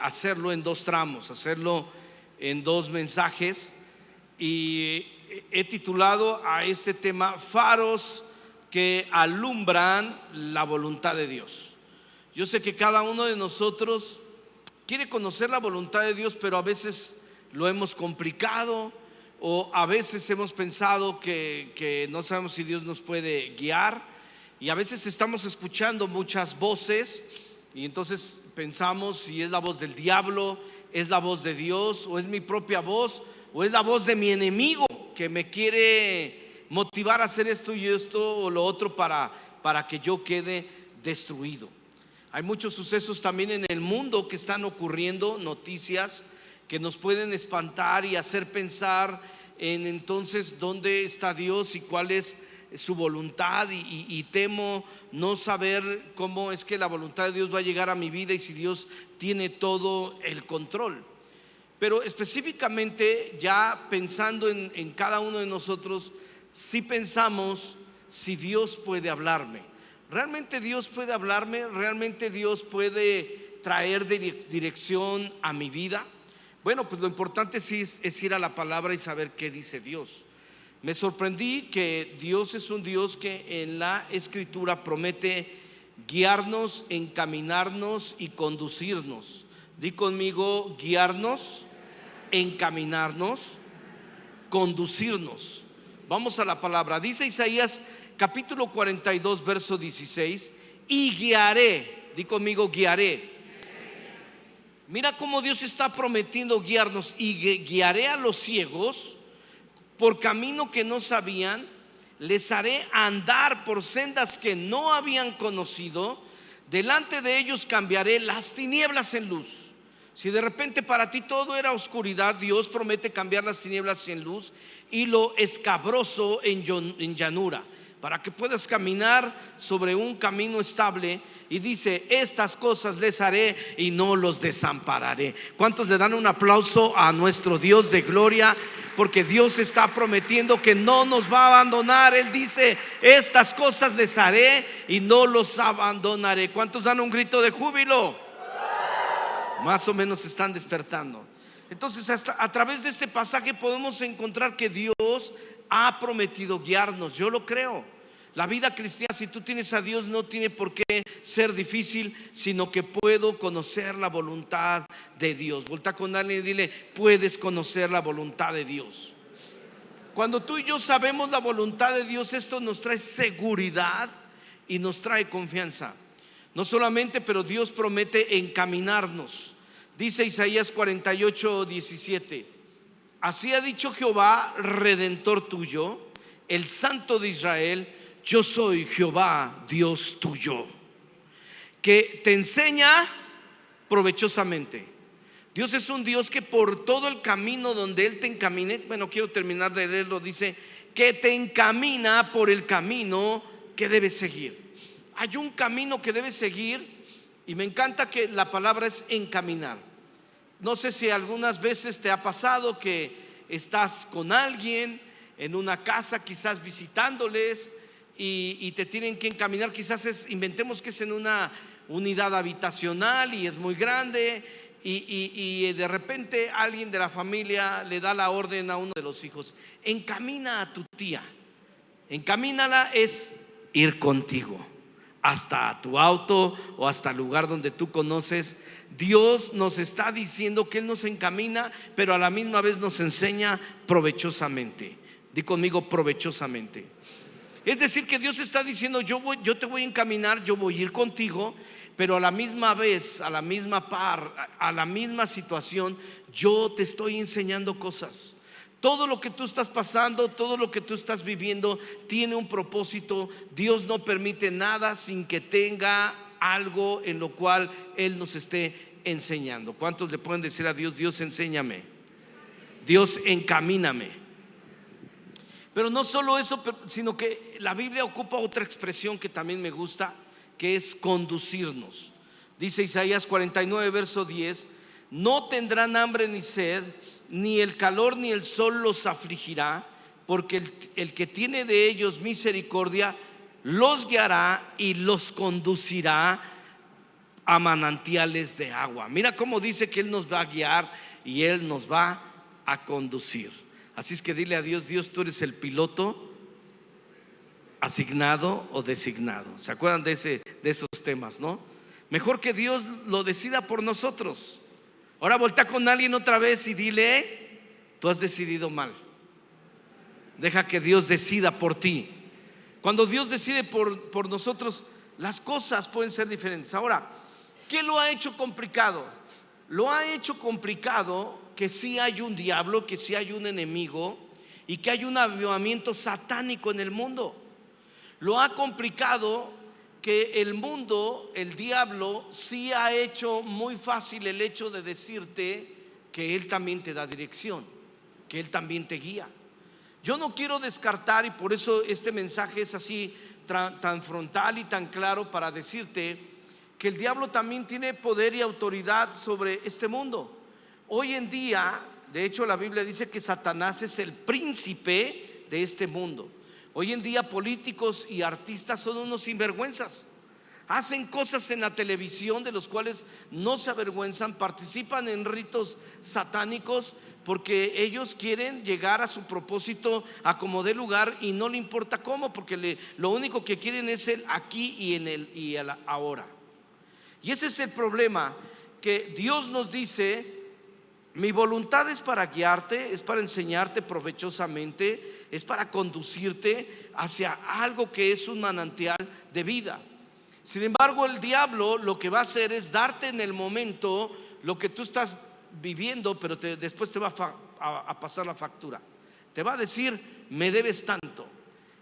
hacerlo en dos tramos, hacerlo en dos mensajes, y he titulado a este tema Faros que alumbran la voluntad de Dios. Yo sé que cada uno de nosotros quiere conocer la voluntad de Dios, pero a veces lo hemos complicado, o a veces hemos pensado que no sabemos si Dios nos puede guiar, y a veces estamos escuchando muchas voces y entonces pensamos si es la voz del diablo, es la voz de Dios, o es mi propia voz, o es la voz de mi enemigo que me quiere motivar a hacer esto y esto o lo otro para que yo quede destruido. Hay muchos sucesos también en el mundo que están ocurriendo, noticias que nos pueden espantar y hacer pensar en entonces dónde está Dios y cuál es su voluntad, y temo no saber cómo es que la voluntad de Dios va a llegar a mi vida y si Dios tiene todo el control. Pero específicamente, ya pensando en cada uno de nosotros, si pensamos si Dios puede hablarme. ¿Realmente Dios puede hablarme? ¿Realmente Dios puede traer dirección a mi vida? Bueno, pues lo importante sí es ir a la palabra y saber qué dice Dios. Me sorprendí que Dios es un Dios que en la Escritura promete guiarnos, encaminarnos y conducirnos. Di conmigo: guiarnos, encaminarnos, conducirnos. Vamos a la palabra. Dice Isaías capítulo 42 verso 16: y guiaré. Di conmigo: guiaré. Mira cómo Dios está prometiendo guiarnos. Y guiaré a los ciegos por camino que no sabían, les haré andar por sendas que no habían conocido. Delante de ellos cambiaré las tinieblas en luz. Si de repente para ti todo era oscuridad, Dios promete cambiar las tinieblas en luz y lo escabroso en llanura, para que puedas caminar sobre un camino estable. Y dice: estas cosas les haré y no los desampararé. ¿Cuántos le dan un aplauso a nuestro Dios de gloria? Porque Dios está prometiendo que no nos va a abandonar. Él dice: estas cosas les haré y no los abandonaré. ¿Cuántos dan un grito de júbilo? Más o menos se están despertando. Entonces, a través de este pasaje podemos encontrar que Dios ha prometido guiarnos. Yo lo creo. La vida cristiana, si tú tienes a Dios, no tiene por qué ser difícil, sino que puedo conocer la voluntad de Dios. Volta con alguien y dile: puedes conocer la voluntad de Dios. Cuando tú y yo sabemos la voluntad de Dios, esto nos trae seguridad y nos trae confianza. No solamente, pero Dios promete encaminarnos. Dice Isaías 48, 17: así ha dicho Jehová, redentor tuyo, el Santo de Israel: yo soy Jehová, Dios tuyo, que te enseña provechosamente. Dios es un Dios que por todo el camino donde Él te encamine, bueno, quiero terminar de leerlo, dice que te encamina por el camino que debes seguir. Hay un camino que debes seguir, y me encanta que la palabra es encaminar. No sé si algunas veces te ha pasado que estás con alguien en una casa, quizás visitándoles, y te tienen que encaminar. Quizás inventemos que es en una unidad habitacional y es muy grande, y de repente alguien de la familia le da la orden a uno de los hijos: encamina a tu tía. Encamínala es ir contigo hasta tu auto o hasta el lugar donde tú conoces. Dios nos está diciendo que Él nos encamina, pero a la misma vez nos enseña provechosamente. Di conmigo: provechosamente. Es decir, que Dios está diciendo: yo te voy a encaminar, yo voy a ir contigo, pero a la misma vez, a la misma par, a la misma situación, yo te estoy enseñando cosas. Todo lo que tú estás pasando, todo lo que tú estás viviendo tiene un propósito. Dios no permite nada sin que tenga algo en lo cual Él nos esté enseñando. ¿Cuántos le pueden decir a Dios: Dios, enséñame, Dios, encamíname? Pero no solo eso, sino que la Biblia ocupa otra expresión que también me gusta, que es conducirnos. Dice Isaías 49 verso 10: no tendrán hambre ni sed, ni el calor ni el sol los afligirá, porque el que tiene de ellos misericordia los guiará y los conducirá a manantiales de agua. Mira cómo dice que Él nos va a guiar y Él nos va a conducir. Así es que dile a Dios: Dios, tú eres el piloto asignado o designado. ¿Se acuerdan de esos temas, no? Mejor que Dios lo decida por nosotros. Ahora voltea con alguien otra vez y dile: tú has decidido mal. Deja que Dios decida por ti. Cuando Dios decide por nosotros, las cosas pueden ser diferentes. Ahora, ¿qué lo ha hecho complicado? Lo ha hecho complicado que sí hay un diablo, que sí hay un enemigo y que hay un avivamiento satánico en el mundo. Lo ha complicado que el mundo, el diablo, sí ha hecho muy fácil el hecho de decirte que él también te da dirección, que él también te guía. Yo no quiero descartar, y por eso este mensaje es así tan frontal y tan claro, para decirte que el diablo también tiene poder y autoridad sobre este mundo. Hoy en día, de hecho, la Biblia dice que Satanás es el príncipe de este mundo. Hoy en día políticos y artistas son unos sinvergüenzas. Hacen cosas en la televisión de los cuales no se avergüenzan, participan en ritos satánicos porque ellos quieren llegar a su propósito a como dé lugar, y no le importa cómo, porque lo único que quieren es el aquí y el ahora. Y ese es el problema, que Dios nos dice: mi voluntad es para guiarte, es para enseñarte provechosamente, es para conducirte hacia algo que es un manantial de vida. Sin embargo, el diablo lo que va a hacer es darte en el momento lo que tú estás viviendo, pero después te va a pasar la factura. Te va a decir: me debes tanto,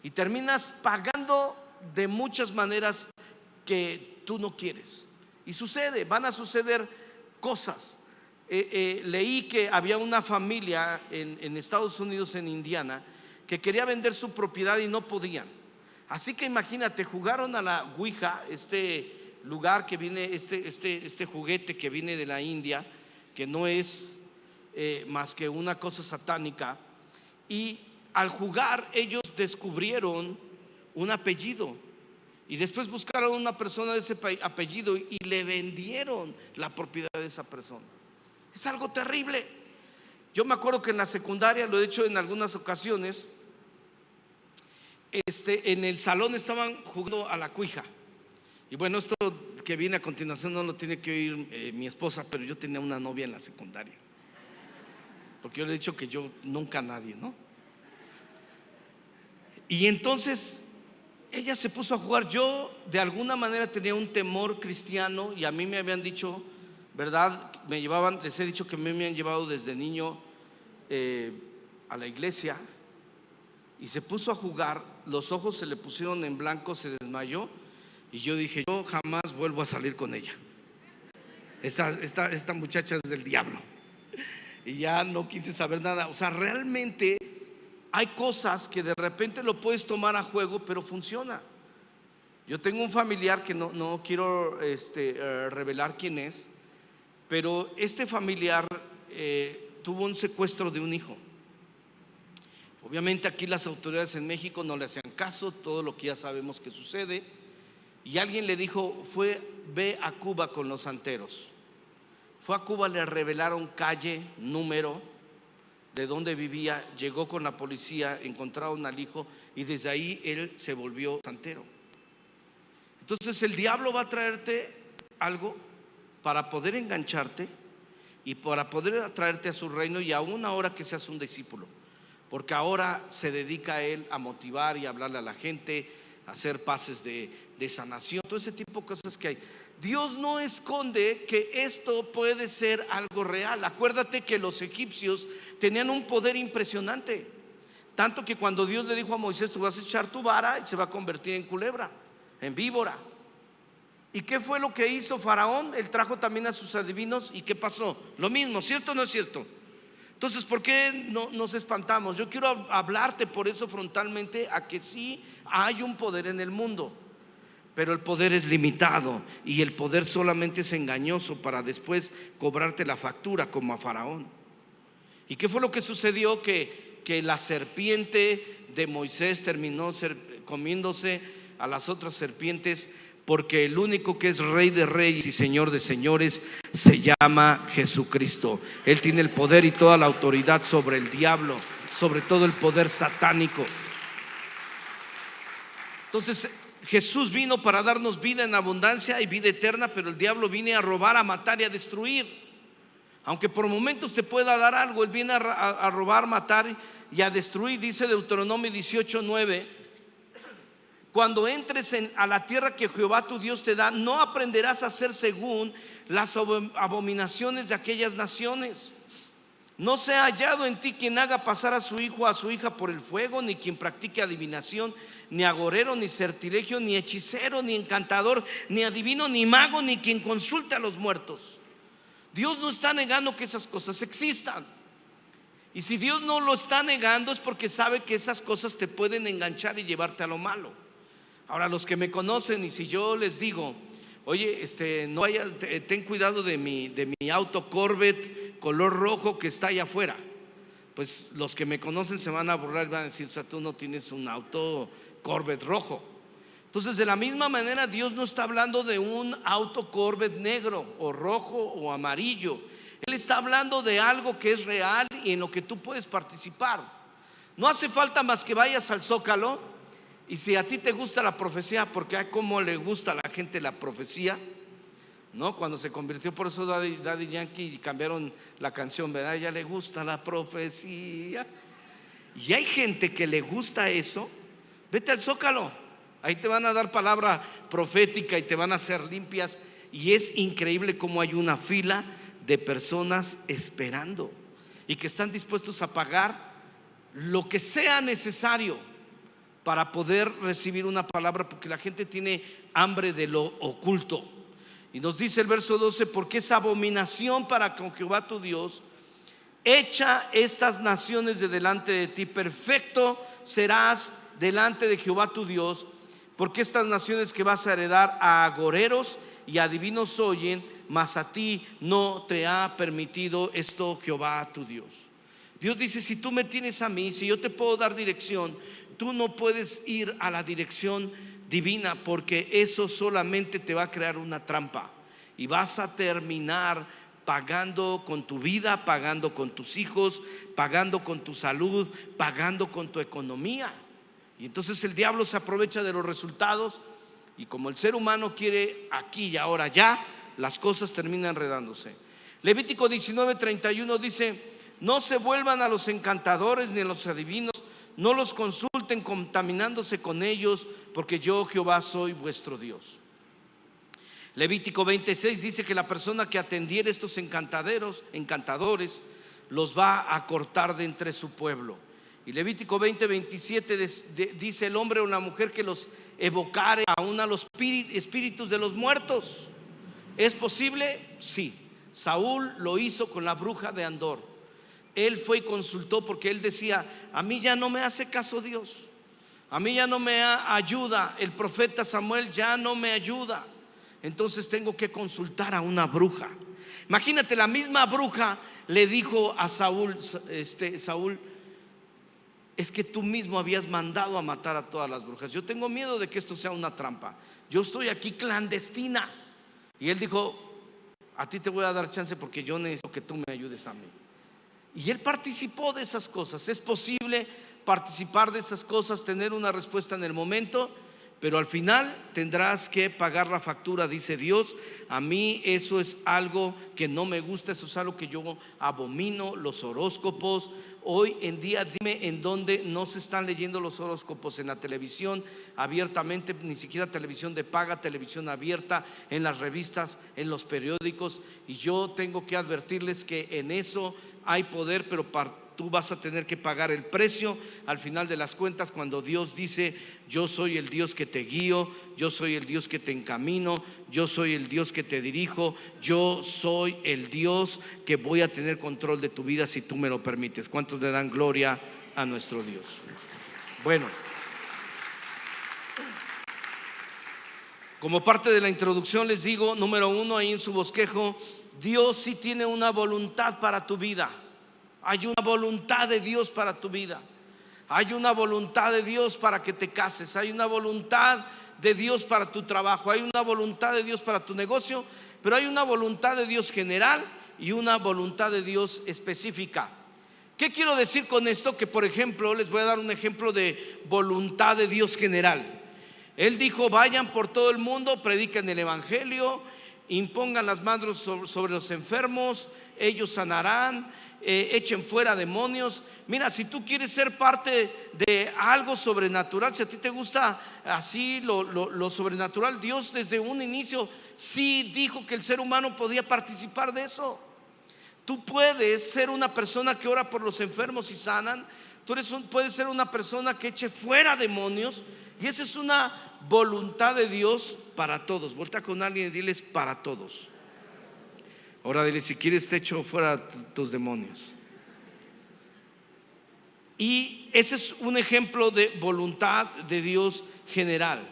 y terminas pagando de muchas maneras que tú no quieres. Y van a suceder cosas. Leí que había una familia en Estados Unidos, en Indiana, que quería vender su propiedad y no podían. Así que imagínate, jugaron a la Ouija, este lugar que viene, este juguete que viene de la India, que no es más que una cosa satánica. Y al jugar, ellos descubrieron un apellido, y después buscaron una persona de ese apellido y le vendieron la propiedad de esa persona. Es algo terrible. Yo me acuerdo que en la secundaria, lo he hecho en algunas ocasiones, en el salón estaban jugando a la cuija. Y bueno, esto que viene a continuación no lo tiene que oír mi esposa, pero yo tenía una novia en la secundaria, porque yo le he dicho que yo nunca a nadie, ¿no? Y entonces ella se puso a jugar. Yo de alguna manera tenía un temor cristiano, y a mí me habían dicho, ¿verdad? Les he dicho que me han llevado desde niño a la iglesia, y se puso a jugar. Los ojos se le pusieron en blanco, se desmayó, y yo dije: yo jamás vuelvo a salir con ella. Esta muchacha es del diablo. Y ya no quise saber nada. O sea, realmente hay cosas que de repente lo puedes tomar a juego, pero funciona. Yo tengo un familiar que no quiero revelar quién es, pero este familiar tuvo un secuestro de un hijo. Obviamente aquí las autoridades en México no le hacían caso, todo lo que ya sabemos que sucede. Y alguien le dijo: ve a Cuba con los santeros. Fue a Cuba, le revelaron calle, número, de dónde vivía, llegó con la policía, encontraron al hijo, y desde ahí él se volvió santero. Entonces el diablo va a traerte algo para poder engancharte y para poder atraerte a su reino, y aún ahora que seas un discípulo, porque ahora se dedica a él a motivar y a hablarle a la gente, a hacer pases de sanación, todo ese tipo de cosas que hay. Dios no esconde que esto puede ser algo real. Acuérdate que los egipcios tenían un poder impresionante, tanto que cuando Dios le dijo a Moisés: tú vas a echar tu vara y se va a convertir en culebra, en víbora. ¿Y qué fue lo que hizo Faraón? Él trajo también a sus adivinos, ¿y qué pasó? Lo mismo, ¿cierto o no es cierto? Entonces, ¿por qué no nos espantamos? Yo quiero hablarte por eso frontalmente, a que sí hay un poder en el mundo, pero el poder es limitado, y el poder solamente es engañoso para después cobrarte la factura, como a Faraón. ¿Y qué fue lo que sucedió? Que la serpiente de Moisés terminó comiéndose a las otras serpientes, porque el único que es Rey de reyes y Señor de señores se llama Jesucristo. Él tiene el poder y toda la autoridad sobre el diablo, sobre todo el poder satánico. Entonces Jesús vino para darnos vida en abundancia y vida eterna, pero el diablo viene a robar, a matar y a destruir. Aunque por momentos te pueda dar algo, Él viene a robar, matar y a destruir. Dice Deuteronomio 18:9: cuando entres a la tierra que Jehová tu Dios te da, no aprenderás a hacer según las abominaciones de aquellas naciones. No sea hallado en ti quien haga pasar a su hijo o a su hija por el fuego, ni quien practique adivinación, ni agorero, ni sortilegio, ni hechicero, ni encantador, ni adivino, ni mago, ni quien consulte a los muertos. Dios no está negando que esas cosas existan. Y si Dios no lo está negando es porque sabe que esas cosas te pueden enganchar y llevarte a lo malo. Ahora, los que me conocen, y si yo les digo: oye, no vaya, ten cuidado de mi auto Corvette color rojo que está allá afuera, pues los que me conocen se van a burlar y van a decir: o sea, tú no tienes un auto Corvette rojo. Entonces, de la misma manera, Dios no está hablando de un auto Corvette negro o rojo o amarillo. Él está hablando de algo que es real y en lo que tú puedes participar. No hace falta más que vayas al Zócalo, y si a ti te gusta la profecía, porque a cómo le gusta a la gente la profecía, ¿no? Cuando se convirtió, por eso Daddy Yankee cambiaron la canción, ¿verdad? Ya le gusta la profecía. Y hay gente que le gusta eso. Vete al Zócalo, ahí te van a dar palabra profética y te van a hacer limpias. Y es increíble cómo hay una fila de personas esperando y que están dispuestos a pagar lo que sea necesario para poder recibir una palabra, porque la gente tiene hambre de lo oculto. Y nos dice el verso 12: porque es abominación para con Jehová tu Dios, echa estas naciones de delante de ti, perfecto serás delante de Jehová tu Dios, porque estas naciones que vas a heredar a agoreros y adivinos oyen, mas a ti no te ha permitido esto Jehová tu Dios. Dios dice: si tú me tienes a mí, si yo te puedo dar dirección, tú no puedes ir a la dirección divina, porque eso solamente te va a crear una trampa y vas a terminar pagando con tu vida, pagando con tus hijos, pagando con tu salud, pagando con tu economía. Y entonces el diablo se aprovecha de los resultados, y como el ser humano quiere aquí y ahora ya, las cosas terminan enredándose. Levítico 19:31 dice: no se vuelvan a los encantadores ni a los adivinos, no los consulten contaminándose con ellos, porque yo Jehová soy vuestro Dios. Levítico 26 dice que la persona que atendiere estos encantadores, los va a cortar de entre su pueblo. Y Levítico 20:27 dice: el hombre o la mujer que los evocare aún a los espíritus de los muertos. ¿Es posible? Sí. Saúl lo hizo con la bruja de Andor. Él fue y consultó, porque él decía: a mí ya no me hace caso Dios, a mí ya no me ayuda, el profeta Samuel ya no me ayuda, entonces tengo que consultar a una bruja. Imagínate, la misma bruja le dijo a Saúl: Saúl, es que tú mismo habías mandado a matar a todas las brujas, yo tengo miedo de que esto sea una trampa, yo estoy aquí clandestina. Y él dijo: a ti te voy a dar chance, porque yo necesito que tú me ayudes a mí. Y él participó de esas cosas. Es posible participar de esas cosas, tener una respuesta en el momento, pero al final tendrás que pagar la factura, dice Dios. A mí eso es algo que no me gusta, eso es algo que yo abomino, los horóscopos. Hoy en día, dime en dónde no se están leyendo los horóscopos: en la televisión abiertamente, ni siquiera televisión de paga, televisión abierta, en las revistas, en los periódicos. Y yo tengo que advertirles que en eso hay poder, pero tú vas a tener que pagar el precio al final de las cuentas, cuando Dios dice: yo soy el Dios que te guío, yo soy el Dios que te encamino, yo soy el Dios que te dirijo, yo soy el Dios que voy a tener control de tu vida si tú me lo permites. ¿Cuántos le dan gloria a nuestro Dios? Bueno, como parte de la introducción les digo, número 1, ahí en su bosquejo: Dios sí tiene una voluntad para tu vida. Hay una voluntad de Dios para tu vida. Hay una voluntad de Dios para que te cases. Hay una voluntad de Dios para tu trabajo, hay una voluntad de Dios para tu negocio, pero hay una voluntad de Dios general y una voluntad de Dios específica. ¿Qué quiero decir con esto? Que por ejemplo, les voy a dar un ejemplo de voluntad de Dios general. Él dijo: vayan por todo el mundo, prediquen el evangelio, impongan las manos sobre los enfermos, ellos sanarán, echen fuera demonios. Mira, si tú quieres ser parte de algo sobrenatural, si a ti te gusta así lo sobrenatural, Dios desde un inicio sí dijo que el ser humano podía participar de eso. Tú puedes ser una persona que ora por los enfermos y sanan. Puedes ser una persona que eche fuera demonios. Y esa es una voluntad de Dios para todos. Voltea con alguien y diles: para todos. Ahora dile: si quieres te echo fuera tus demonios. Y ese es un ejemplo de voluntad de Dios general.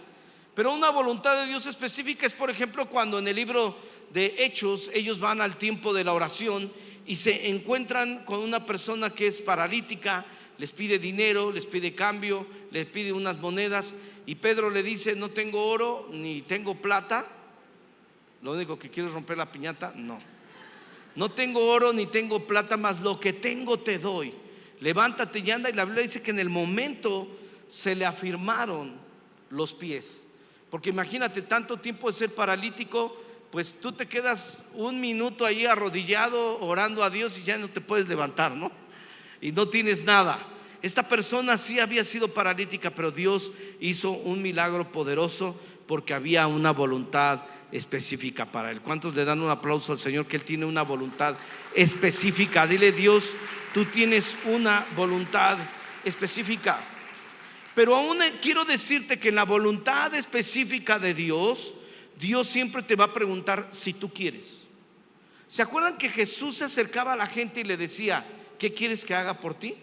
Pero una voluntad de Dios específica es, por ejemplo, cuando en el libro de Hechos ellos van al tiempo de la oración y se encuentran con una persona que es paralítica. Les pide dinero, les pide cambio, les pide unas monedas, y Pedro le dice: no tengo oro ni tengo plata. Lo único que quiero es romper la piñata. No tengo oro ni tengo plata, mas lo que tengo te doy. Levántate y anda. Y la Biblia dice que en el momento se le afirmaron los pies. Porque imagínate, tanto tiempo de ser paralítico, pues tú te quedas un minuto allí arrodillado orando a Dios y ya no te puedes levantar, ¿no? Y no tienes nada. Esta persona sí había sido paralítica, pero Dios hizo un milagro poderoso porque había una voluntad específica para él. ¿Cuántos le dan un aplauso al Señor que Él tiene una voluntad específica? Dile: Dios, tú tienes una voluntad específica. Pero aún quiero decirte que en la voluntad específica de Dios, Dios siempre te va a preguntar si tú quieres. ¿Se acuerdan que Jesús se acercaba a la gente y le decía: ¿qué quieres que haga por ti?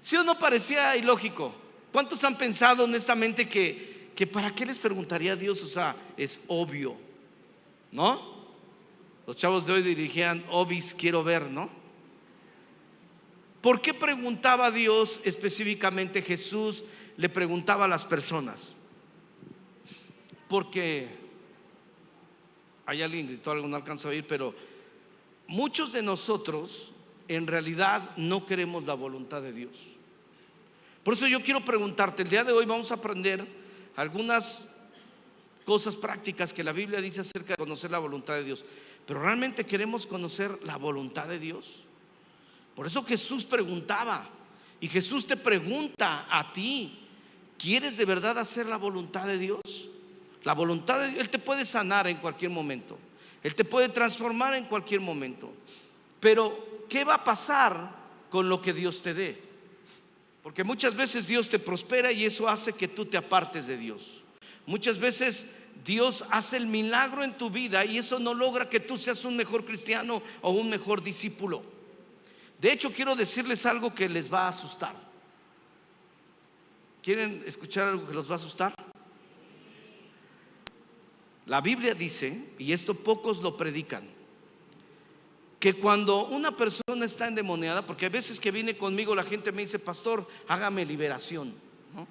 ¿Sí o no parecía ilógico? ¿Cuántos han pensado honestamente que para qué les preguntaría a Dios? O sea, es obvio, ¿no? Los chavos de hoy dirigían: obis, quiero ver, ¿no? ¿Por qué preguntaba Dios específicamente? Jesús le preguntaba a las personas. Porque hay alguien gritó algo, no alcanzo a oír, pero muchos de nosotros en realidad no queremos la voluntad de Dios. Por eso yo quiero preguntarte, el día de hoy vamos a aprender algunas cosas prácticas que la Biblia dice acerca de conocer la voluntad de Dios. Pero ¿realmente queremos conocer la voluntad de Dios? Por eso Jesús preguntaba. Y Jesús te pregunta a ti: ¿quieres de verdad hacer la voluntad de Dios? La voluntad de Dios, Él te puede sanar en cualquier momento, Él te puede transformar en cualquier momento. Pero ¿qué va a pasar con lo que Dios te dé? Porque muchas veces Dios te prospera y eso hace que tú te apartes de Dios. Muchas veces Dios hace el milagro en tu vida y eso no logra que tú seas un mejor cristiano o un mejor discípulo. De hecho, quiero decirles algo que les va a asustar. ¿Quieren escuchar algo que los va a asustar? La Biblia dice, y esto pocos lo predican, que cuando una persona está endemoniada, porque a veces que viene conmigo la gente me dice: pastor, hágame liberación, ¿no?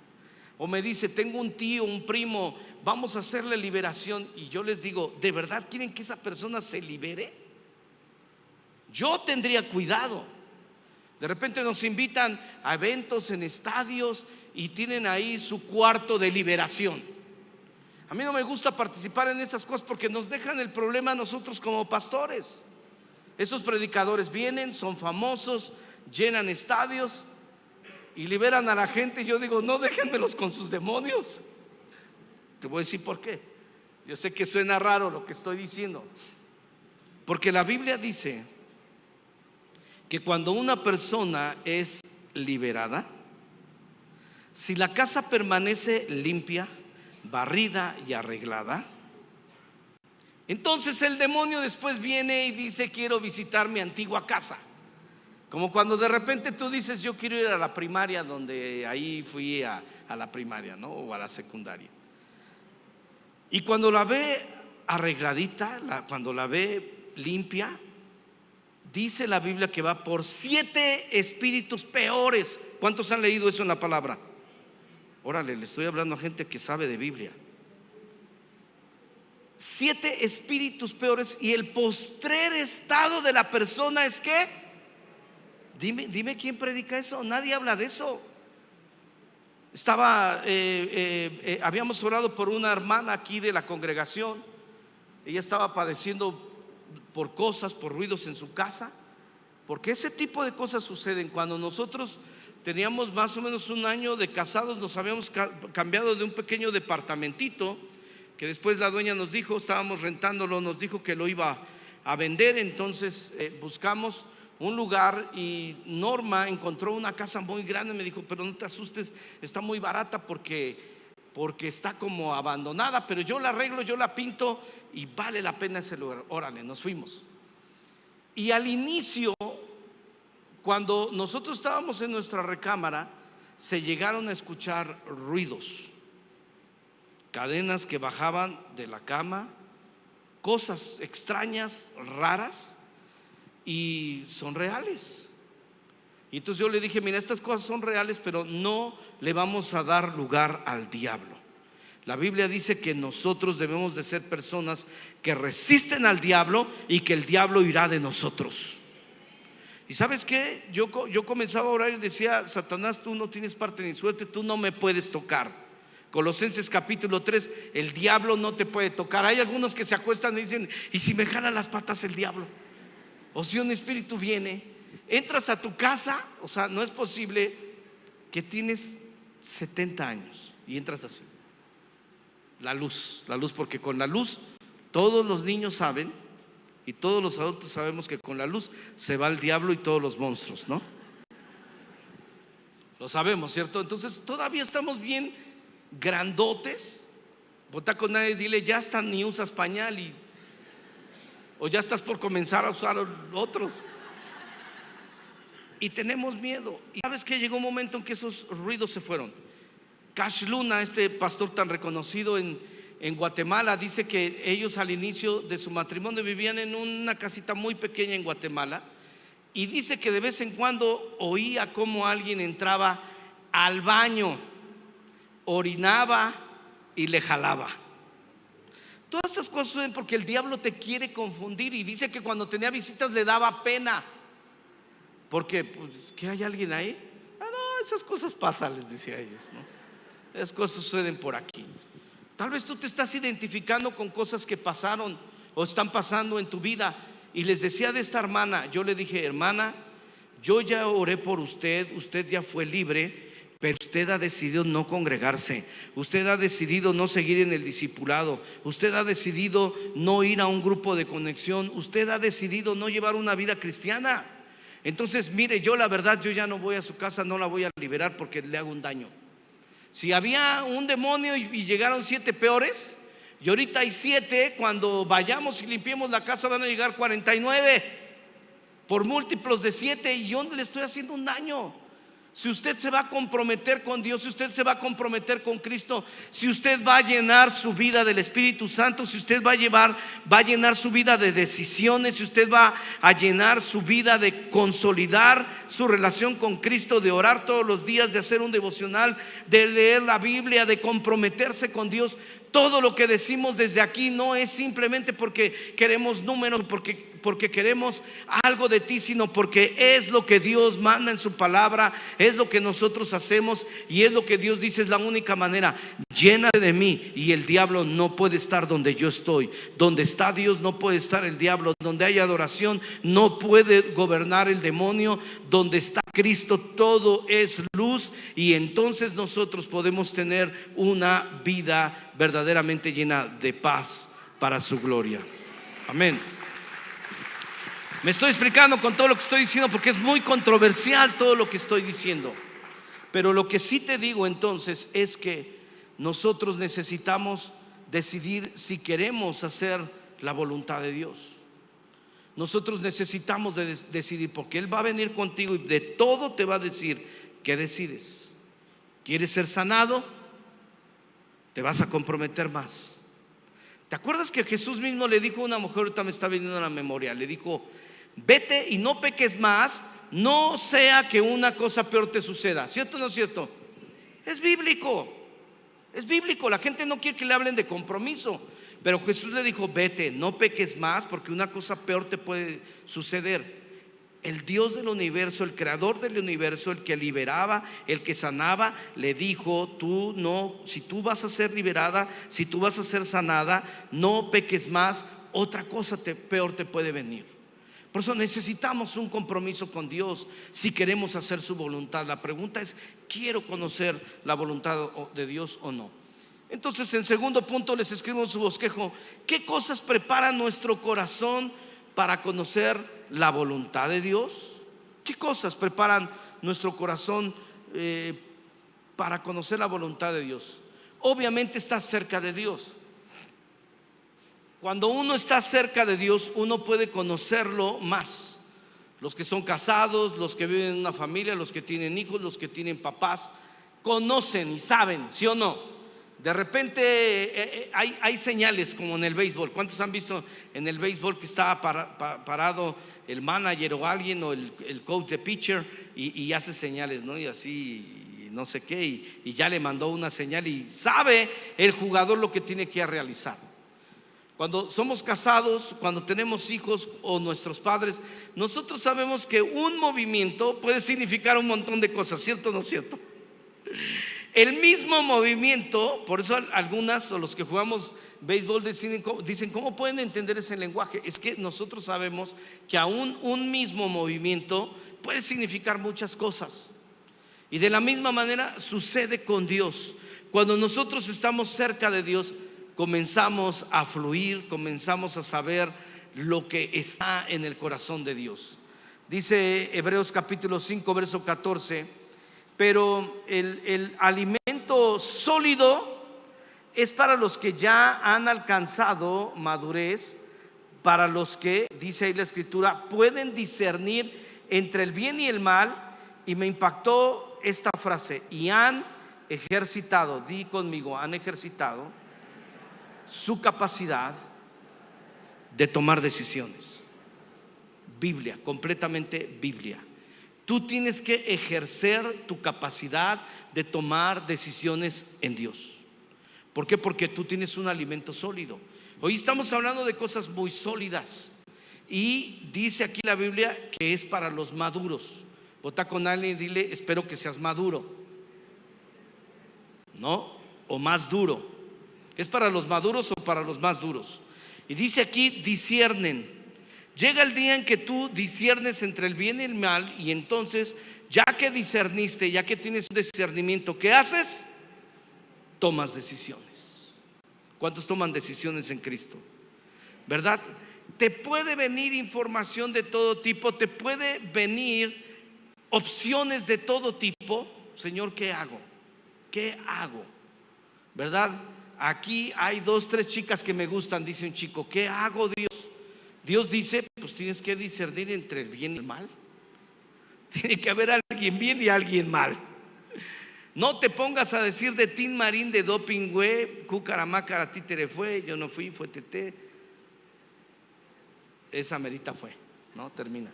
O me dice: tengo un tío, un primo, vamos a hacerle liberación. Y yo les digo: ¿de verdad quieren que esa persona se libere? Yo tendría cuidado. De repente nos invitan a eventos en estadios y tienen ahí su cuarto de liberación. A mí no me gusta participar en esas cosas porque nos dejan el problema a nosotros como pastores. Esos predicadores vienen, son famosos, llenan estadios y liberan a la gente. Yo digo: no, déjenmelos con sus demonios. Te voy a decir por qué. Yo sé que suena raro lo que estoy diciendo, porque la Biblia dice que cuando una persona es liberada, si la casa permanece limpia, barrida y arreglada, entonces el demonio después viene y dice: quiero visitar mi antigua casa. Como cuando de repente tú dices: yo quiero ir a la primaria donde ahí fui a la primaria, ¿no? O a la secundaria. Y cuando la ve arregladita, cuando la ve limpia, dice la Biblia que va por 7 espíritus peores. ¿Cuántos han leído eso en la palabra? Órale, le estoy hablando a gente que sabe de Biblia. 7 espíritus peores, y el postrer estado de la persona es que, dime quién predica eso. Nadie habla de eso. Habíamos orado por una hermana aquí de la congregación. Ella estaba padeciendo por ruidos en su casa, porque ese tipo de cosas suceden. Cuando nosotros teníamos más o menos un año de casados, nos habíamos cambiado de un pequeño departamentito que después la dueña nos dijo, estábamos rentándolo, nos dijo que lo iba a vender. Entonces buscamos un lugar y Norma encontró una casa muy grande. Me dijo, pero no te asustes, está muy barata porque está como abandonada, pero yo la arreglo, yo la pinto y vale la pena ese lugar. Órale, nos fuimos. Y al inicio, cuando nosotros estábamos en nuestra recámara, se llegaron a escuchar ruidos, cadenas que bajaban de la cama, cosas extrañas, raras, y son reales. Y entonces yo le dije, mira, estas cosas son reales, pero no le vamos a dar lugar al diablo. La Biblia dice que nosotros debemos de ser personas que resisten al diablo y que el diablo irá de nosotros. Y ¿sabes qué? Yo comenzaba a orar y decía, Satanás, tú no tienes parte ni suerte, tú no me puedes tocar. Colosenses capítulo 3, el diablo no te puede tocar. Hay algunos que se acuestan y dicen, ¿y si me jala las patas el diablo? O si un espíritu viene, entras a tu casa, o sea, no es posible que tienes 70 años y entras así. La luz, porque con la luz todos los niños saben y todos los adultos sabemos que con la luz se va el diablo y todos los monstruos, ¿no? Lo sabemos, ¿cierto? Entonces todavía estamos bien grandotes. Vota con nadie, dile, ya hasta ni usas pañal o ya estás por comenzar a usar otros. Y tenemos miedo. Y sabes que llegó un momento en que esos ruidos se fueron. Cash Luna, este pastor tan reconocido en Guatemala, dice que ellos al inicio de su matrimonio vivían en una casita muy pequeña en Guatemala, y dice que de vez en cuando oía como alguien entraba al baño, orinaba y le jalaba. Todas esas cosas suceden porque el diablo te quiere confundir. Y dice que cuando tenía visitas le daba pena, porque pues, ¿que hay alguien ahí? No, esas cosas pasan, les decía a ellos, ¿no? Esas cosas suceden por aquí. Tal vez tú te estás identificando con cosas que pasaron o están pasando en tu vida. Y les decía de esta hermana, yo le dije, hermana, yo ya oré por usted ya fue libre, pero usted ha decidido no congregarse, usted ha decidido no seguir en el discipulado, usted ha decidido no ir a un grupo de conexión, usted ha decidido no llevar una vida cristiana. Entonces mire, yo la verdad, yo ya no voy a su casa, no la voy a liberar porque le hago un daño. Si había un demonio y llegaron 7 peores, y ahorita hay 7, cuando vayamos y limpiemos la casa van a llegar 49 por múltiplos de 7, y yo le estoy haciendo un daño. Si usted se va a comprometer con Dios, si usted se va a comprometer con Cristo, si usted va a llenar su vida del Espíritu Santo, si usted va a llenar su vida de decisiones, si usted va a llenar su vida de consolidar su relación con Cristo, de orar todos los días, de hacer un devocional, de leer la Biblia, de comprometerse con Dios. Todo lo que decimos desde aquí no es simplemente porque queremos números, porque queremos algo de ti, sino porque es lo que Dios manda en su palabra, es lo que nosotros hacemos y es lo que Dios dice es la única manera. Llénate de mí y el diablo no puede estar donde yo estoy. Donde está Dios no puede estar el diablo. Donde hay adoración no puede gobernar el demonio. Donde está Cristo todo es luz, y entonces nosotros podemos tener una vida verdaderamente llena de paz para su gloria. Amén. Me estoy explicando con todo lo que estoy diciendo porque es muy controversial todo lo que estoy diciendo. Pero lo que sí te digo entonces es que nosotros necesitamos decidir si queremos hacer la voluntad de Dios. Nosotros necesitamos decidir, porque Él va a venir contigo y de todo te va a decir qué decides. ¿Quieres ser sanado? Te vas a comprometer más. ¿Te acuerdas que Jesús mismo le dijo a una mujer, ahorita me está viniendo a la memoria, le dijo, vete y no peques más, no sea que una cosa peor te suceda? ¿Cierto o no es cierto? Es bíblico. Es bíblico. La gente no quiere que le hablen de compromiso. Pero Jesús le dijo: vete, no peques más, porque una cosa peor te puede suceder. El Dios del universo, el creador del universo, el que liberaba, el que sanaba, le dijo: tú no, si tú vas a ser liberada, si tú vas a ser sanada, no peques más, otra cosa peor te puede venir. Por eso necesitamos un compromiso con Dios si queremos hacer su voluntad. La pregunta es: ¿quiero conocer la voluntad de Dios o no? Entonces, en segundo punto, les escribo en su bosquejo: ¿qué cosas prepara nuestro corazón para conocer la voluntad de Dios? ¿Qué cosas preparan nuestro corazón para conocer la voluntad de Dios? Obviamente está cerca de Dios. Cuando uno está cerca de Dios, uno puede conocerlo más. Los que son casados, los que viven en una familia, los que tienen hijos, los que tienen papás, conocen y saben, ¿sí o no? De repente hay señales, como en el béisbol. ¿Cuántos han visto en el béisbol que está parado el manager o alguien, o el coach de pitcher, y hace señales, ¿no? Y así, no sé qué, y ya le mandó una señal y sabe el jugador lo que tiene que realizar. Cuando somos casados, cuando tenemos hijos o nuestros padres, nosotros sabemos que un movimiento puede significar un montón de cosas, ¿cierto o no es cierto? El mismo movimiento, por eso algunas o los que jugamos béisbol dicen: ¿cómo pueden entender ese lenguaje? Es que nosotros sabemos que aún un mismo movimiento puede significar muchas cosas. Y de la misma manera sucede con Dios. Cuando nosotros estamos cerca de Dios, comenzamos a fluir, comenzamos a saber lo que está en el corazón de Dios. Dice Hebreos capítulo 5 verso 14: pero el alimento sólido es para los que ya han alcanzado madurez, para los que, dice ahí la escritura, pueden discernir entre el bien y el mal. Y me impactó esta frase: y han ejercitado, di conmigo, han ejercitado su capacidad de tomar decisiones. Biblia, completamente Biblia. Tú tienes que ejercer tu capacidad de tomar decisiones en Dios. ¿Por qué? Porque tú tienes un alimento sólido. Hoy estamos hablando de cosas muy sólidas, y dice aquí la Biblia que es para los maduros. Vota con alguien y dile: espero que seas maduro, ¿no? O más duro. ¿Es para los maduros o para los más duros? Y dice aquí: disciernen. Llega el día en que tú disciernes entre el bien y el mal, y entonces, ya que discerniste, ya que tienes un discernimiento, ¿qué haces? Tomas decisiones. ¿Cuántos toman decisiones en Cristo? ¿Verdad? Te puede venir información de todo tipo, te puede venir opciones de todo tipo. Señor, ¿qué hago? ¿Qué hago? ¿Verdad? Aquí hay 2, 3 chicas que me gustan, dice un chico: ¿qué hago, Dios? Dios dice: pues tienes que discernir entre el bien y el mal. Tiene que haber alguien bien y alguien mal. No te pongas a decir de Tin Marín, de doping, güey, cucaramácara, títere fue, yo no fui, fue tete. Esa merita fue, ¿no? Termina.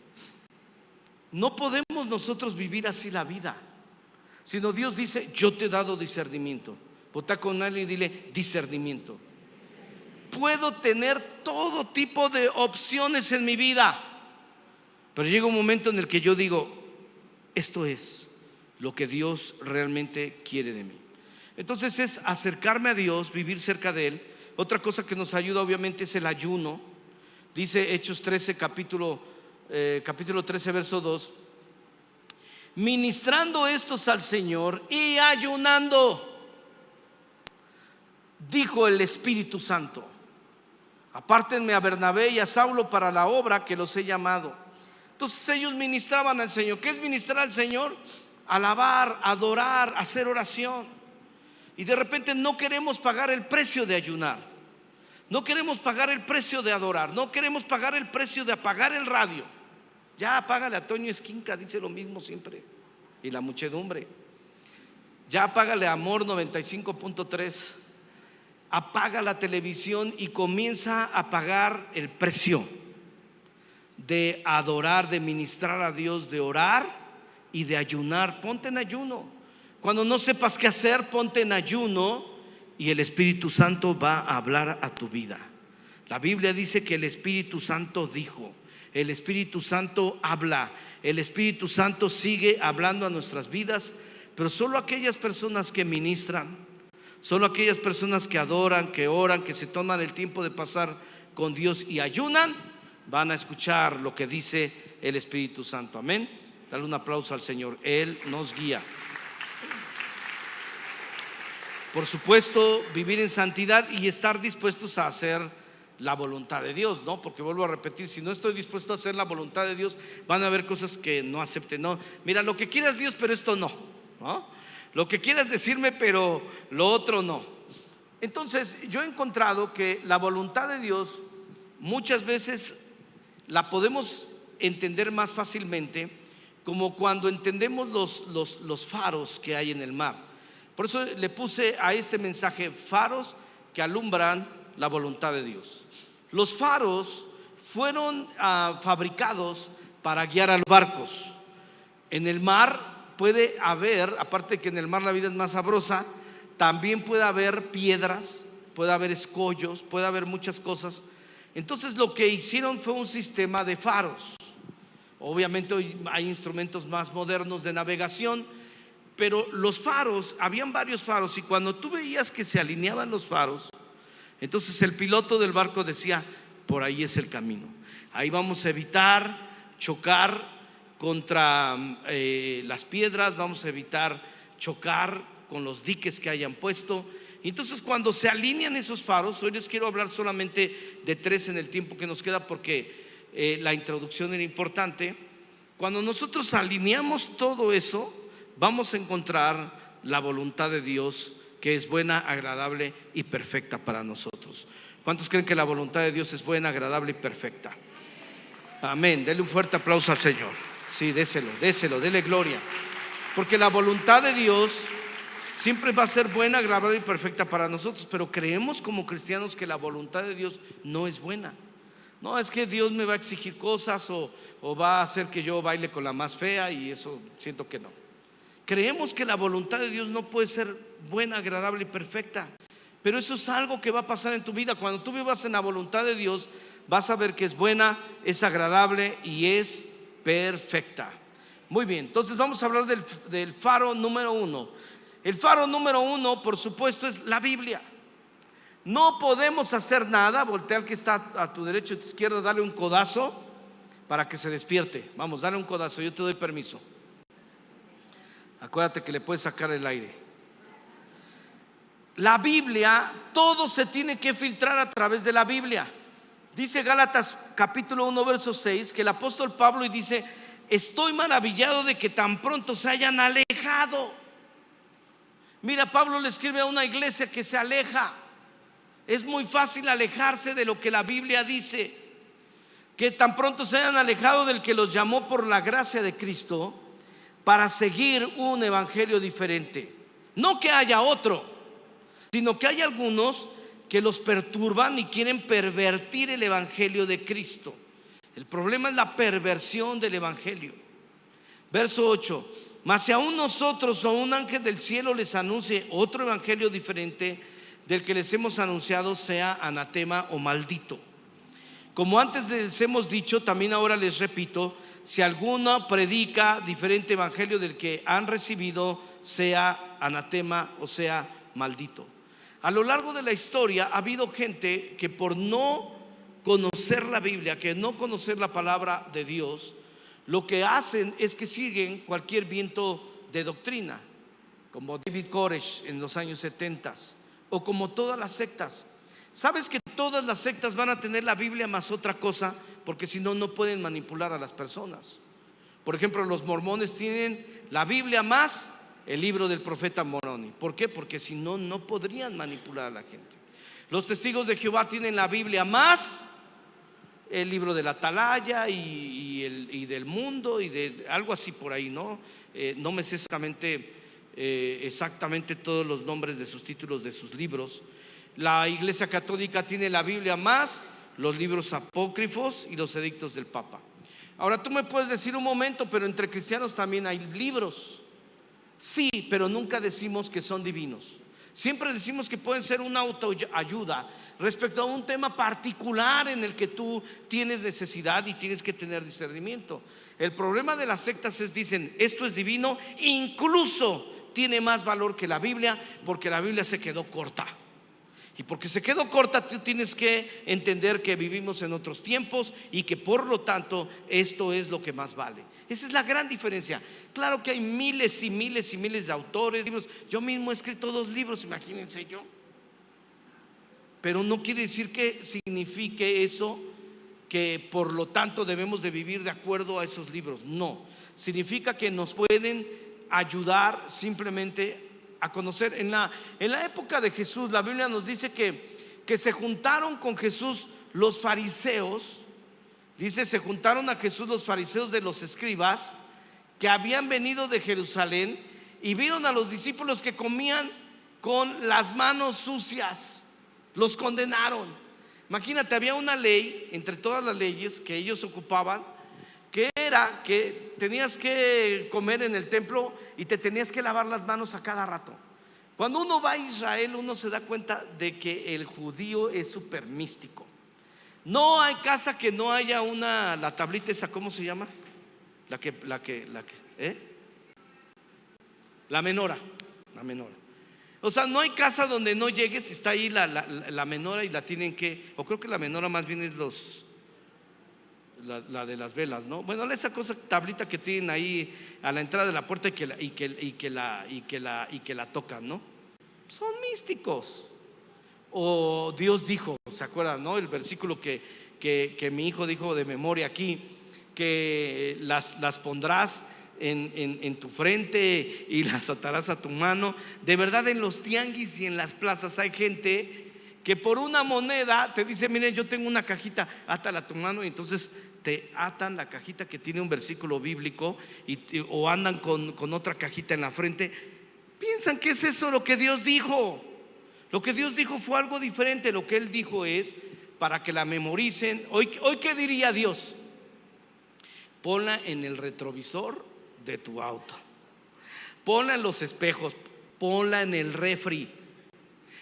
No podemos nosotros vivir así la vida, sino Dios dice: yo te he dado discernimiento. Vota con alguien y dile: discernimiento. Puedo tener todo tipo de opciones en mi vida, pero llega un momento en el que yo digo: esto es lo que Dios realmente quiere de mí. Entonces es acercarme a Dios, vivir cerca de Él. Otra cosa que nos ayuda obviamente es el ayuno. Dice Hechos 13 capítulo 13 verso 2: ministrando estos al Señor y ayunando, dijo el Espíritu Santo: apártenme a Bernabé y a Saulo para la obra que los he llamado. Entonces ellos ministraban al Señor. ¿Qué es ministrar al Señor? Alabar, adorar, hacer oración. Y de repente no queremos pagar el precio de ayunar, no queremos pagar el precio de adorar, no queremos pagar el precio de apagar el radio. Ya apágale a Toño Esquinca, dice lo mismo siempre, y la muchedumbre. Ya apágale a Amor 95.3. Apaga la televisión y comienza a pagar el precio de adorar, de ministrar a Dios, de orar y de ayunar. Ponte en ayuno. Cuando no sepas qué hacer, ponte en ayuno y el Espíritu Santo va a hablar a tu vida. La Biblia dice que el Espíritu Santo dijo, el Espíritu Santo habla, el Espíritu Santo sigue hablando a nuestras vidas, pero solo aquellas personas que ministran, solo aquellas personas que adoran, que oran, que se toman el tiempo de pasar con Dios y ayunan, van a escuchar lo que dice el Espíritu Santo. Amén. Dale un aplauso al Señor. Él nos guía. Por supuesto, vivir en santidad y estar dispuestos a hacer la voluntad de Dios, ¿no? Porque vuelvo a repetir, si no estoy dispuesto a hacer la voluntad de Dios, van a haber cosas que no acepten. No, mira, lo que quieras Dios, pero esto no, ¿no? Lo que quieras decirme, pero lo otro no. Entonces, yo he encontrado que la voluntad de Dios muchas veces la podemos entender más fácilmente como cuando entendemos los faros que hay en el mar. Por eso le puse a este mensaje: faros que alumbran la voluntad de Dios. Los faros fueron fabricados para guiar a los barcos. En el mar puede haber, aparte de que en el mar la vida es más sabrosa, también puede haber piedras, puede haber escollos, puede haber muchas cosas. Entonces lo que hicieron fue un sistema de faros. Obviamente hoy hay instrumentos más modernos de navegación, pero los faros, habían varios faros, y cuando tú veías que se alineaban los faros, entonces el piloto del barco decía: por ahí es el camino, ahí vamos a evitar chocar contra las piedras, vamos a evitar chocar con los diques que hayan puesto. Entonces cuando se alinean esos faros, hoy les quiero hablar solamente de 3 en el tiempo que nos queda, porque la introducción era importante. Cuando nosotros alineamos todo eso, vamos a encontrar la voluntad de Dios, que es buena, agradable y perfecta para nosotros. ¿Cuántos creen que la voluntad de Dios es buena, agradable y perfecta? Amén. Dele un fuerte aplauso al Señor. Sí, déselo, dele gloria. Porque la voluntad de Dios siempre va a ser buena, agradable y perfecta para nosotros. Pero creemos como cristianos que la voluntad de Dios no es buena. No, es que Dios me va a exigir cosas o va a hacer que yo baile con la más fea, y eso siento que no. Creemos que la voluntad de Dios no puede ser buena, agradable y perfecta, pero eso es algo que va a pasar en tu vida. Cuando tú vivas en la voluntad de Dios, vas a ver que es buena, es agradable y es perfecta. Muy bien, entonces vamos a hablar del faro número 1. El faro número 1, por supuesto, es la Biblia. No podemos hacer nada. Voltea al que está a tu derecha y a tu izquierda, dale un codazo para que se despierte. Vamos, dale un codazo, yo te doy permiso. Acuérdate que le puedes sacar el aire. La Biblia, todo se tiene que filtrar a través de la Biblia. Dice Gálatas capítulo 1 verso 6 que el apóstol Pablo, y dice: estoy maravillado de que tan pronto se hayan alejado. Mira, Pablo le escribe a una iglesia que se aleja. Es muy fácil alejarse de lo que la Biblia dice. Que tan pronto se hayan alejado del que los llamó por la gracia de Cristo para seguir un evangelio diferente. No que haya otro, sino que hay algunos que los perturban y quieren pervertir el evangelio de Cristo. El problema es la perversión del evangelio. Verso 8: mas si aún nosotros o un ángel del cielo les anuncie otro evangelio diferente del que les hemos anunciado, sea anatema o maldito. Como antes les hemos dicho, también ahora les repito: si alguno predica diferente evangelio del que han recibido, sea anatema o sea maldito. A lo largo de la historia ha habido gente que, por no conocer la Biblia, que no conocer la palabra de Dios, lo que hacen es que siguen cualquier viento de doctrina, como David Koresh en los años 70, o como todas las sectas. ¿Sabes que todas las sectas van a tener la Biblia más otra cosa? Porque si no, no pueden manipular a las personas. Por ejemplo, los mormones tienen la Biblia más el libro del profeta Moroni. ¿Por qué? Porque si no, no podrían manipular a la gente. Los testigos de Jehová tienen la Biblia más el libro de la Atalaya y del mundo y de algo así por ahí, ¿no? No me sé exactamente todos los nombres de sus títulos de sus libros. La Iglesia Católica tiene la Biblia más los libros apócrifos y los edictos del Papa. Ahora tú me puedes decir: un momento, pero entre cristianos también hay libros. Sí, pero nunca decimos que son divinos. Siempre decimos que pueden ser una autoayuda respecto a un tema particular en el que tú tienes necesidad y tienes que tener discernimiento. El problema de las sectas es, dicen, esto es divino, incluso tiene más valor que la Biblia, porque la Biblia se quedó corta. Y porque se quedó corta, tú tienes que entender que vivimos en otros tiempos y que por lo tanto esto es lo que más vale. Esa es la gran diferencia. Claro que hay miles y miles y miles de autores, libros. Yo mismo he escrito 2 libros, imagínense yo. Pero no quiere decir que signifique eso que por lo tanto debemos de vivir de acuerdo a esos libros. No, significa que nos pueden ayudar simplemente a conocer. En la época de Jesús, la Biblia nos dice que se juntaron con Jesús los fariseos. Dice, se juntaron a Jesús los fariseos de los escribas que habían venido de Jerusalén y vieron a los discípulos que comían con las manos sucias. Los condenaron. Imagínate, había una ley entre todas las leyes que ellos ocupaban, que era que tenías que comer en el templo y te tenías que lavar las manos a cada rato. Cuando uno va a Israel, uno se da cuenta de que el judío es súper místico. No hay casa que no haya la tablita esa, ¿cómo se llama? La menora. O sea, no hay casa donde no llegues y está ahí la menora y la tienen que, o creo que la menora más bien es la de las velas, ¿no? Bueno, esa cosa, tablita que tienen ahí a la entrada de la puerta y que la tocan, ¿no? Son místicos. O Dios dijo, ¿se acuerdan, no? El versículo que mi hijo dijo de memoria aquí, que las pondrás en tu frente y las atarás a tu mano. De verdad, en los tianguis y en las plazas hay gente que por una moneda te dice, miren, yo tengo una cajita, átala a tu mano. Y entonces te atan la cajita que tiene un versículo bíblico o andan con otra cajita en la frente. Piensan que es eso lo que Dios dijo. Lo que Dios dijo fue algo diferente. Lo que Él dijo es para que la memoricen. Hoy ¿qué diría Dios? Ponla en el retrovisor de tu auto, ponla en los espejos, ponla en el refri.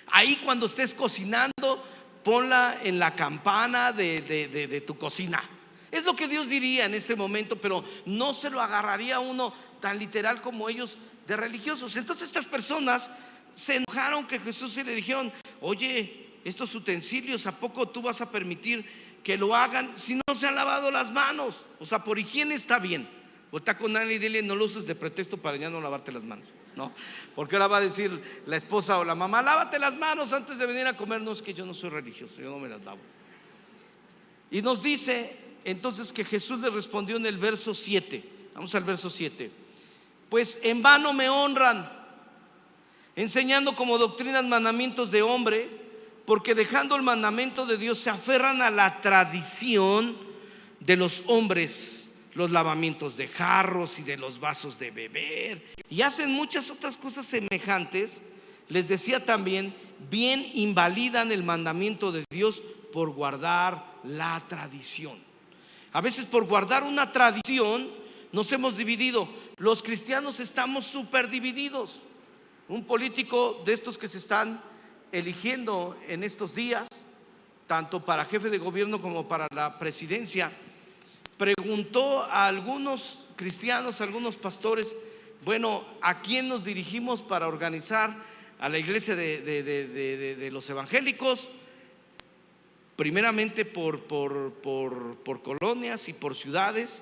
Ahí cuando estés cocinando, ponla en la campana de tu cocina. Es lo que Dios diría en este momento, pero no se lo agarraría uno tan literal como ellos de religiosos. Entonces estas personas se enojaron que Jesús, y le dijeron, oye, estos utensilios, ¿a poco tú vas a permitir que lo hagan si no se han lavado las manos? O sea, por higiene está bien. Volta con alguien y dile, no lo uses de pretexto para ya no lavarte las manos, ¿no? Porque ahora va a decir la esposa o la mamá, lávate las manos antes de venir a comer. No, es que yo no soy religioso, yo no me las lavo. Y nos dice entonces que Jesús le respondió en el verso 7. Vamos al verso 7. Pues en vano me honran, enseñando como doctrinas mandamientos de hombre, porque dejando el mandamiento de Dios se aferran a la tradición de los hombres, los lavamientos de jarros y de los vasos de beber, y hacen muchas otras cosas semejantes. Les decía también, bien invalidan el mandamiento de Dios por guardar la tradición. A veces por guardar una tradición nos hemos dividido. Los cristianos estamos súper divididos. Un político de estos que se están eligiendo en estos días, tanto para jefe de gobierno como para la presidencia, preguntó a algunos cristianos, a algunos pastores, bueno, ¿a quién nos dirigimos para organizar a la iglesia de los evangélicos? Primeramente por colonias y por ciudades.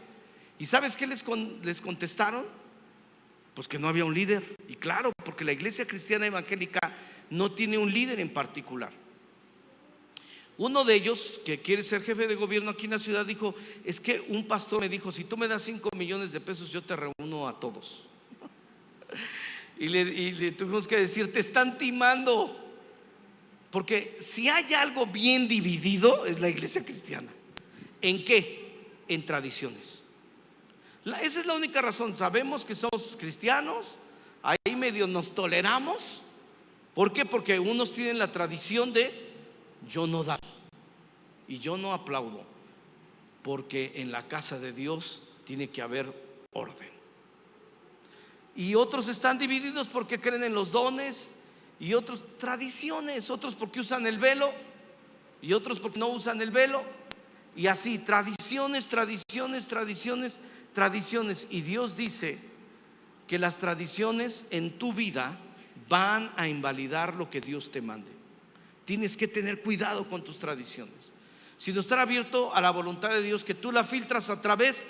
¿Y sabes qué les contestaron? Pues que no había un líder. Y claro, porque la iglesia cristiana evangélica no tiene un líder en particular. Uno de ellos, que quiere ser jefe de gobierno aquí en la ciudad, dijo, es que un pastor me dijo, si tú me das 5 millones de pesos, yo te reúno a todos. Y le tuvimos que decir, te están timando. Porque si hay algo bien dividido, es la iglesia cristiana. ¿En qué? En tradiciones. Esa es la única razón. Sabemos que somos cristianos, ahí medio nos toleramos. ¿Por qué? Porque unos tienen la tradición de yo no dar y yo no aplaudo, porque en la casa de Dios tiene que haber orden. Y otros están divididos porque creen en los dones y otros tradiciones, otros porque usan el velo y otros porque no usan el velo, y así tradiciones, tradiciones, tradiciones, tradiciones. Y Dios dice que las tradiciones en tu vida van a invalidar lo que Dios te mande. Tienes que tener cuidado con tus tradiciones, sino estar abierto a la voluntad de Dios, que tú la filtras a través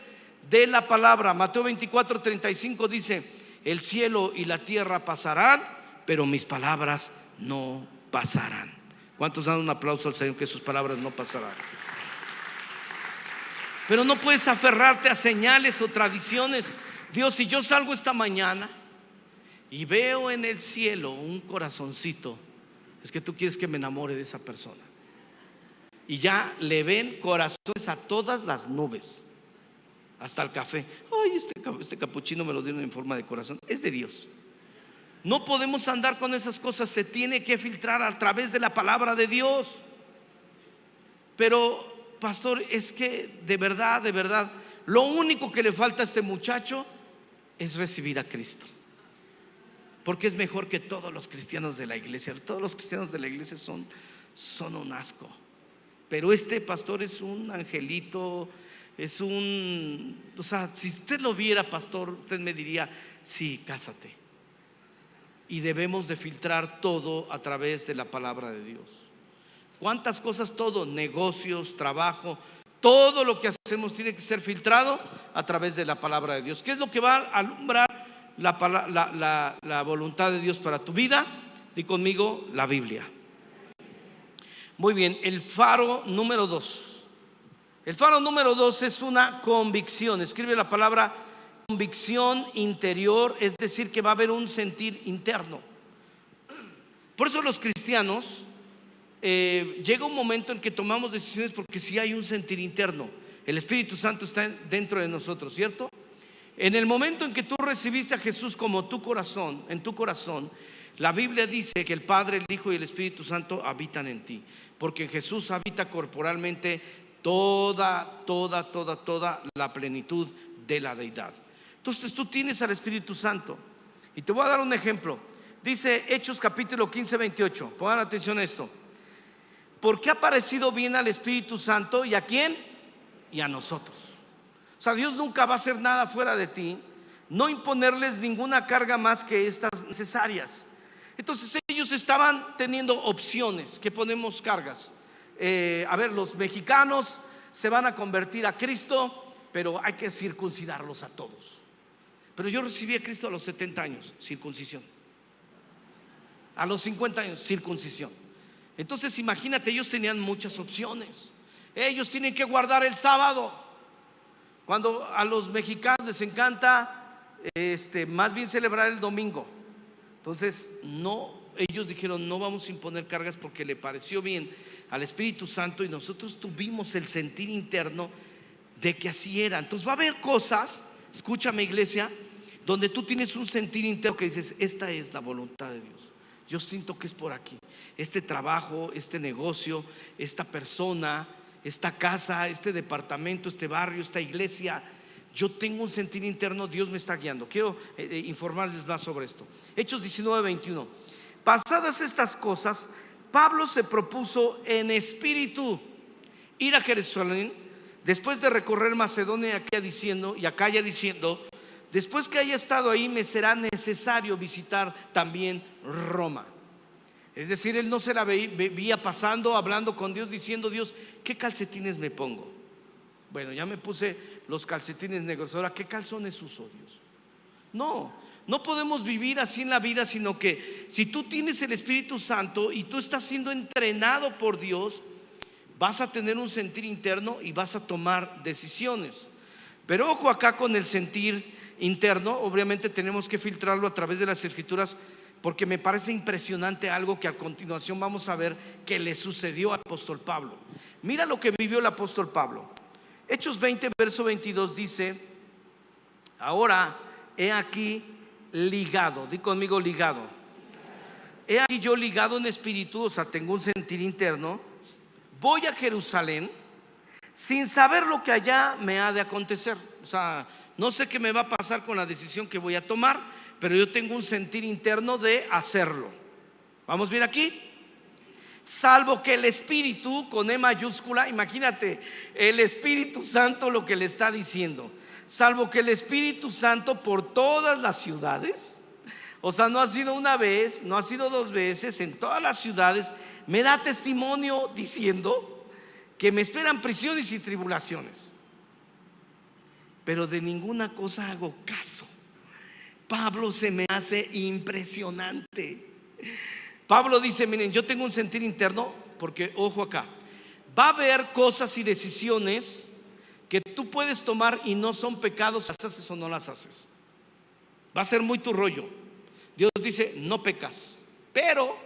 de la palabra. Mateo 24:35 dice: el cielo y la tierra pasarán, pero mis palabras no pasarán. ¿Cuántos dan un aplauso al Señor que sus palabras no pasarán? Pero no puedes aferrarte a señales o tradiciones. Dios, si yo salgo esta mañana y veo en el cielo un corazoncito, es que tú quieres que me enamore de esa persona. Y ya le ven corazones a todas las nubes, hasta el café. Ay, este capuchino me lo dieron en forma de corazón. Es de Dios. No podemos andar con esas cosas. Se tiene que filtrar a través de la palabra de Dios. Pero pastor, es que de verdad, lo único que le falta a este muchacho es recibir a Cristo, porque es mejor que todos los cristianos de la iglesia. Todos los cristianos de la iglesia son un asco, pero este pastor es un angelito, es un, o sea, si usted lo viera, pastor, usted me diría: sí, cásate. Y debemos de filtrar todo a través de la palabra de Dios. ¿Cuántas cosas? Todo, negocios, trabajo, todo lo que hacemos tiene que ser filtrado a través de la palabra de Dios. ¿Qué es lo que va a alumbrar la voluntad de Dios para tu vida? Di conmigo: la Biblia. Muy bien, el faro número 2. El faro número 2 es una convicción. Escribe la palabra convicción interior, es decir, que va a haber un sentir interno. Por eso los cristianos llega un momento en que tomamos decisiones porque si hay un sentir interno. El Espíritu Santo está dentro de nosotros, ¿cierto? En el momento en que tú recibiste a Jesús como tu corazón, en tu corazón, la Biblia dice que el Padre, el Hijo y el Espíritu Santo habitan en ti, porque en Jesús habita corporalmente toda la plenitud de la deidad. Entonces tú tienes al Espíritu Santo. Y te voy a dar un ejemplo. Dice Hechos capítulo 15:28. Pongan atención a esto. Porque ha parecido bien al Espíritu Santo. ¿Y a quién? Y a nosotros. O sea, Dios nunca va a hacer nada fuera de ti, no imponerles ninguna carga más que estas necesarias. Entonces ellos estaban teniendo opciones. ¿Qué ponemos cargas? A ver, los mexicanos se van a convertir a Cristo, pero hay que circuncidarlos a todos. Pero yo recibí a Cristo a los 70 años, circuncisión. A los 50 años, circuncisión. Entonces imagínate, ellos tenían muchas opciones. Ellos tienen que guardar el sábado, cuando a los mexicanos les encanta más bien celebrar el domingo. Entonces ellos dijeron: no vamos a imponer cargas, porque le pareció bien al Espíritu Santo, y nosotros tuvimos el sentir interno de que así era. Entonces va a haber cosas, escúchame iglesia, donde tú tienes un sentir interno que dices: esta es la voluntad de Dios. Yo siento que es por aquí. Este trabajo, este negocio, esta persona, esta casa, este departamento, este barrio, esta iglesia, yo tengo un sentir interno, Dios me está guiando. Quiero informarles más sobre esto. Hechos 19:21. Pasadas estas cosas, Pablo se propuso en espíritu ir a Jerusalén, después de recorrer Macedonia y Acaya, diciendo: después que haya estado ahí, me será necesario visitar también Roma. Es decir, él no se la veía pasando, hablando con Dios, diciendo: Dios, ¿qué calcetines me pongo? Bueno, ya me puse los calcetines negros, ahora ¿qué calzones uso, Dios? No podemos vivir así en la vida, sino que si tú tienes el Espíritu Santo y tú estás siendo entrenado por Dios, vas a tener un sentir interno y vas a tomar decisiones. Pero ojo acá con el sentir interno. Obviamente tenemos que filtrarlo a través de las Escrituras, porque me parece impresionante algo que a continuación vamos a ver que le sucedió al apóstol Pablo. Mira lo que vivió el apóstol Pablo. Hechos 20 verso 22 dice: ahora he aquí ligado. Di conmigo: ligado. He aquí yo ligado en espíritu, o sea, tengo un sentir interno. Voy a Jerusalén sin saber lo que allá me ha de acontecer. O sea, no sé qué me va a pasar con la decisión que voy a tomar, pero yo tengo un sentir interno de hacerlo. ¿Vamos bien aquí? Salvo que el Espíritu, con E mayúscula, imagínate, el Espíritu Santo lo que le está diciendo. Salvo que el Espíritu Santo por todas las ciudades, o sea, no ha sido una vez, no ha sido dos veces, en todas las ciudades, me da testimonio diciendo que me esperan prisiones y tribulaciones. Pero de ninguna cosa hago caso. Pablo se me hace impresionante. Pablo dice, miren, yo tengo un sentir interno, porque ojo acá, va a haber cosas y decisiones que tú puedes tomar y no son pecados, las haces o no las haces. Va a ser muy tu rollo. Dios dice, no pecas, pero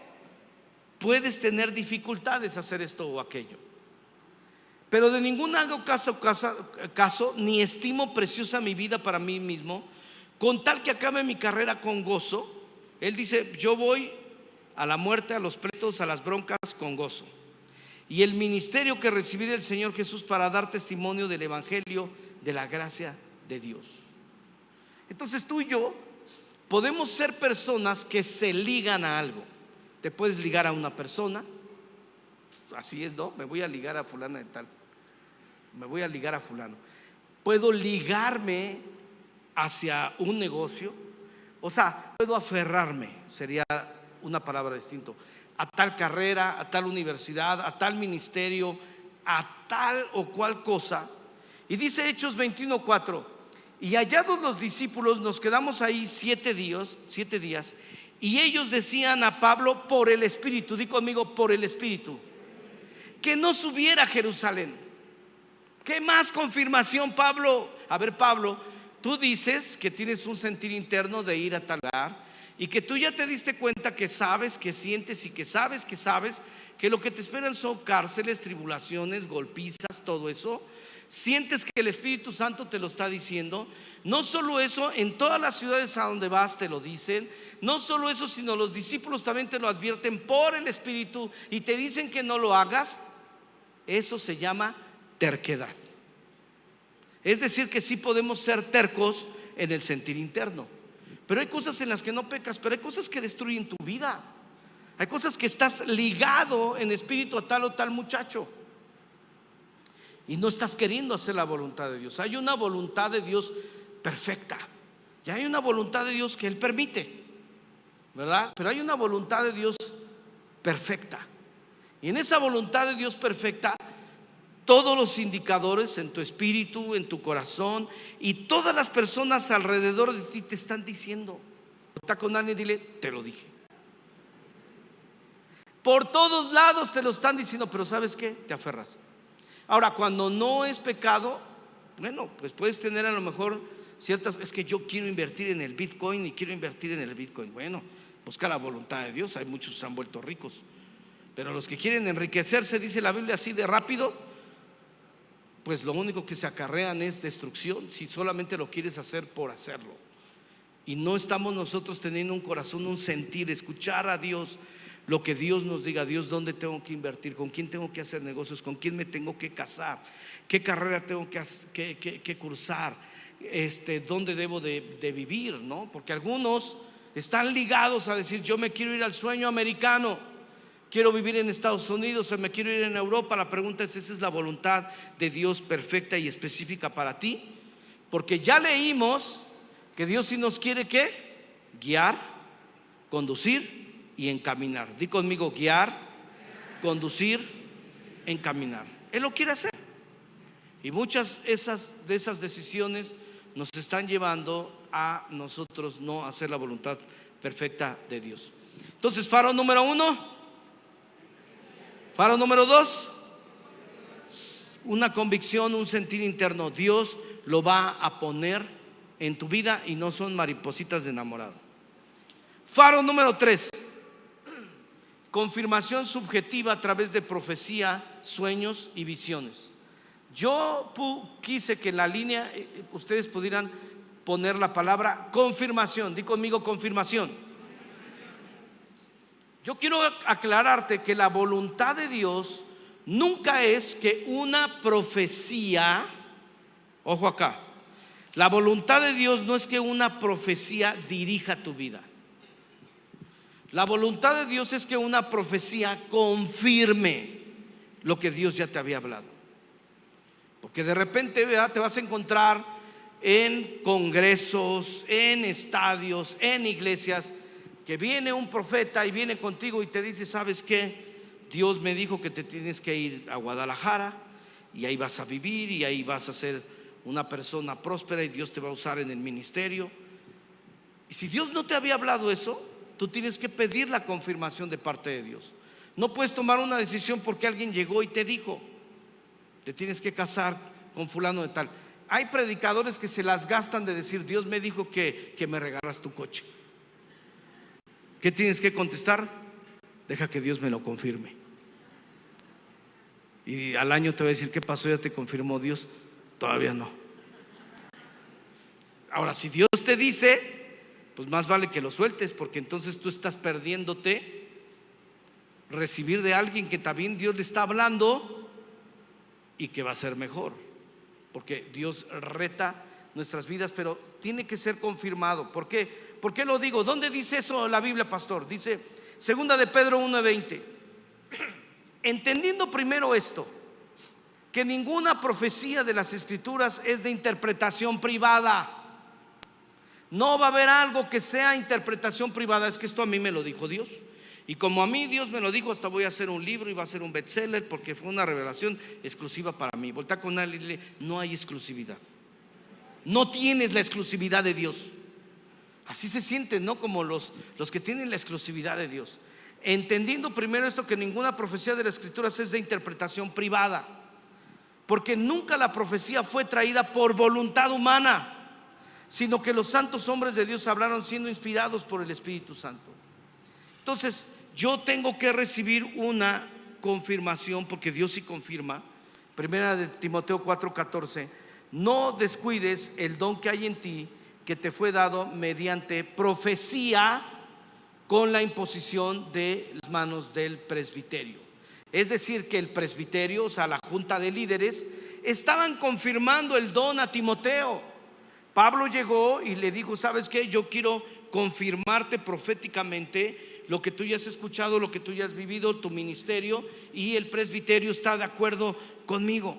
puedes tener dificultades a hacer esto o aquello. Pero de ningún hago caso, ni estimo preciosa mi vida para mí mismo, con tal que acabe mi carrera con gozo. Él dice, yo voy a la muerte, a los pleitos, a las broncas con gozo. Y el ministerio que recibí del Señor Jesús para dar testimonio del evangelio de la gracia de Dios. Entonces tú y yo podemos ser personas que se ligan a algo. Te puedes ligar a una persona, así es, ¿no? Me voy a ligar a fulana de tal, me voy a ligar a fulano. Puedo ligarme hacia un negocio, o sea, puedo aferrarme, sería una palabra distinta, a tal carrera, a tal universidad, a tal ministerio, a tal o cual cosa. Y dice Hechos 21:4, y hallados los discípulos nos quedamos ahí 7 días, y ellos decían a Pablo por el Espíritu, di conmigo, por el Espíritu, que no subiera a Jerusalén. ¿Qué más confirmación, Pablo? A ver, Pablo, tú dices que tienes un sentir interno de ir a tal lugar, y que tú ya te diste cuenta que sabes, que sientes y que sabes que lo que te esperan son cárceles, tribulaciones, golpizas, todo eso. Sientes que el Espíritu Santo te lo está diciendo. No solo eso, en todas las ciudades a donde vas te lo dicen. No solo eso, sino los discípulos también te lo advierten por el Espíritu y te dicen que no lo hagas. Eso se llama terquedad. Es decir, que sí podemos ser tercos en el sentir interno. Pero hay cosas en las que no pecas, pero hay cosas que destruyen tu vida. Hay cosas que estás ligado en espíritu a tal o tal muchacho y no estás queriendo hacer la voluntad de Dios. Hay una voluntad de Dios perfecta y hay una voluntad de Dios que Él permite, ¿verdad? Pero hay una voluntad de Dios perfecta. Y en esa voluntad de Dios perfecta, todos los indicadores en tu espíritu, en tu corazón y todas las personas alrededor de ti te están diciendo. Está con alguien, dile, te lo dije. Por todos lados te lo están diciendo, pero ¿sabes qué? Te aferras. Ahora, cuando no es pecado, bueno, pues puedes tener a lo mejor ciertas, es que yo quiero invertir en el Bitcoin y quiero invertir en el Bitcoin. Bueno, busca la voluntad de Dios. Hay muchos que se han vuelto ricos, pero los que quieren enriquecerse, dice la Biblia, así de rápido, pues lo único que se acarrean es destrucción si solamente lo quieres hacer por hacerlo. Y no estamos nosotros teniendo un corazón, un sentir, escuchar a Dios, lo que Dios nos diga. Dios, ¿dónde tengo que invertir? ¿Con quién tengo que hacer negocios? ¿Con quién me tengo que casar? ¿Qué carrera tengo que cursar? ¿Dónde debo de vivir? ¿No? Porque algunos están ligados a decir, yo me quiero ir al sueño americano, quiero vivir en Estados Unidos o me quiero ir en Europa. La pregunta es, ¿esa es la voluntad de Dios perfecta y específica para ti? Porque ya leímos que Dios sí nos quiere, ¿qué? Guiar, conducir y encaminar. Di conmigo, guiar, conducir, encaminar. Él lo quiere hacer. Y muchas de esas decisiones nos están llevando a nosotros no hacer la voluntad perfecta de Dios. Entonces, faro número 1. Faro número 2, una convicción, un sentir interno. Dios lo va a poner en tu vida y no son maripositas de enamorado. Faro número 3, confirmación subjetiva a través de profecía, sueños y visiones. Yo quise que en la línea ustedes pudieran poner la palabra confirmación. Di conmigo, confirmación. Yo quiero aclararte que la voluntad de Dios nunca es que una profecía, ojo acá, la voluntad de Dios no es que una profecía dirija tu vida. La voluntad de Dios es que una profecía confirme lo que Dios ya te había hablado. Porque de repente, ¿verdad?, te vas a encontrar en congresos, en estadios, en iglesias, que viene un profeta y viene contigo y te dice: ¿sabes qué? Dios me dijo que te tienes que ir a Guadalajara y ahí vas a vivir y ahí vas a ser una persona próspera y Dios te va a usar en el ministerio. Y si Dios no te había hablado eso, tú tienes que pedir la confirmación de parte de Dios. No puedes tomar una decisión porque alguien llegó y te dijo: te tienes que casar con fulano de tal. Hay predicadores que se las gastan de decir: Dios me dijo que me regalas tu coche. ¿Qué tienes que contestar? Deja que Dios me lo confirme. Y al año te va a decir: ¿qué pasó? ¿Ya te confirmó Dios? Todavía no. Ahora, si Dios te dice, pues más vale que lo sueltes, porque entonces tú estás perdiéndote recibir de alguien que también Dios le está hablando y que va a ser mejor, porque Dios reta nuestras vidas, pero tiene que ser confirmado. ¿Por qué? ¿Por qué lo digo? ¿Dónde dice eso la Biblia, pastor? Dice segunda de Pedro 1:20: entendiendo primero esto, que ninguna profecía de las Escrituras es de interpretación privada. No va a haber algo que sea interpretación privada. Es que esto a mí me lo dijo Dios, y como a mí Dios me lo dijo, hasta voy a hacer un libro y va a ser un bestseller, porque fue una revelación exclusiva para mí. Voltea con él y dile: no hay exclusividad. No tienes la exclusividad de Dios. Así se sienten, ¿no? Como los que tienen la exclusividad de Dios. Entendiendo primero esto, que ninguna profecía de las Escrituras es de interpretación privada, porque nunca la profecía fue traída por voluntad humana, sino que los santos hombres de Dios hablaron siendo inspirados por el Espíritu Santo. Entonces yo tengo que recibir una confirmación, porque Dios sí confirma. Primera de Timoteo 4:14: no descuides el don que hay en ti, que te fue dado mediante profecía, con la imposición de las manos del presbiterio. Es decir, que el presbiterio, o sea, la junta de líderes, estaban confirmando el don a Timoteo. Pablo llegó y le dijo: ¿sabes qué? Yo quiero confirmarte proféticamente lo que tú ya has escuchado, lo que tú ya has vivido, tu ministerio, y el presbiterio está de acuerdo conmigo.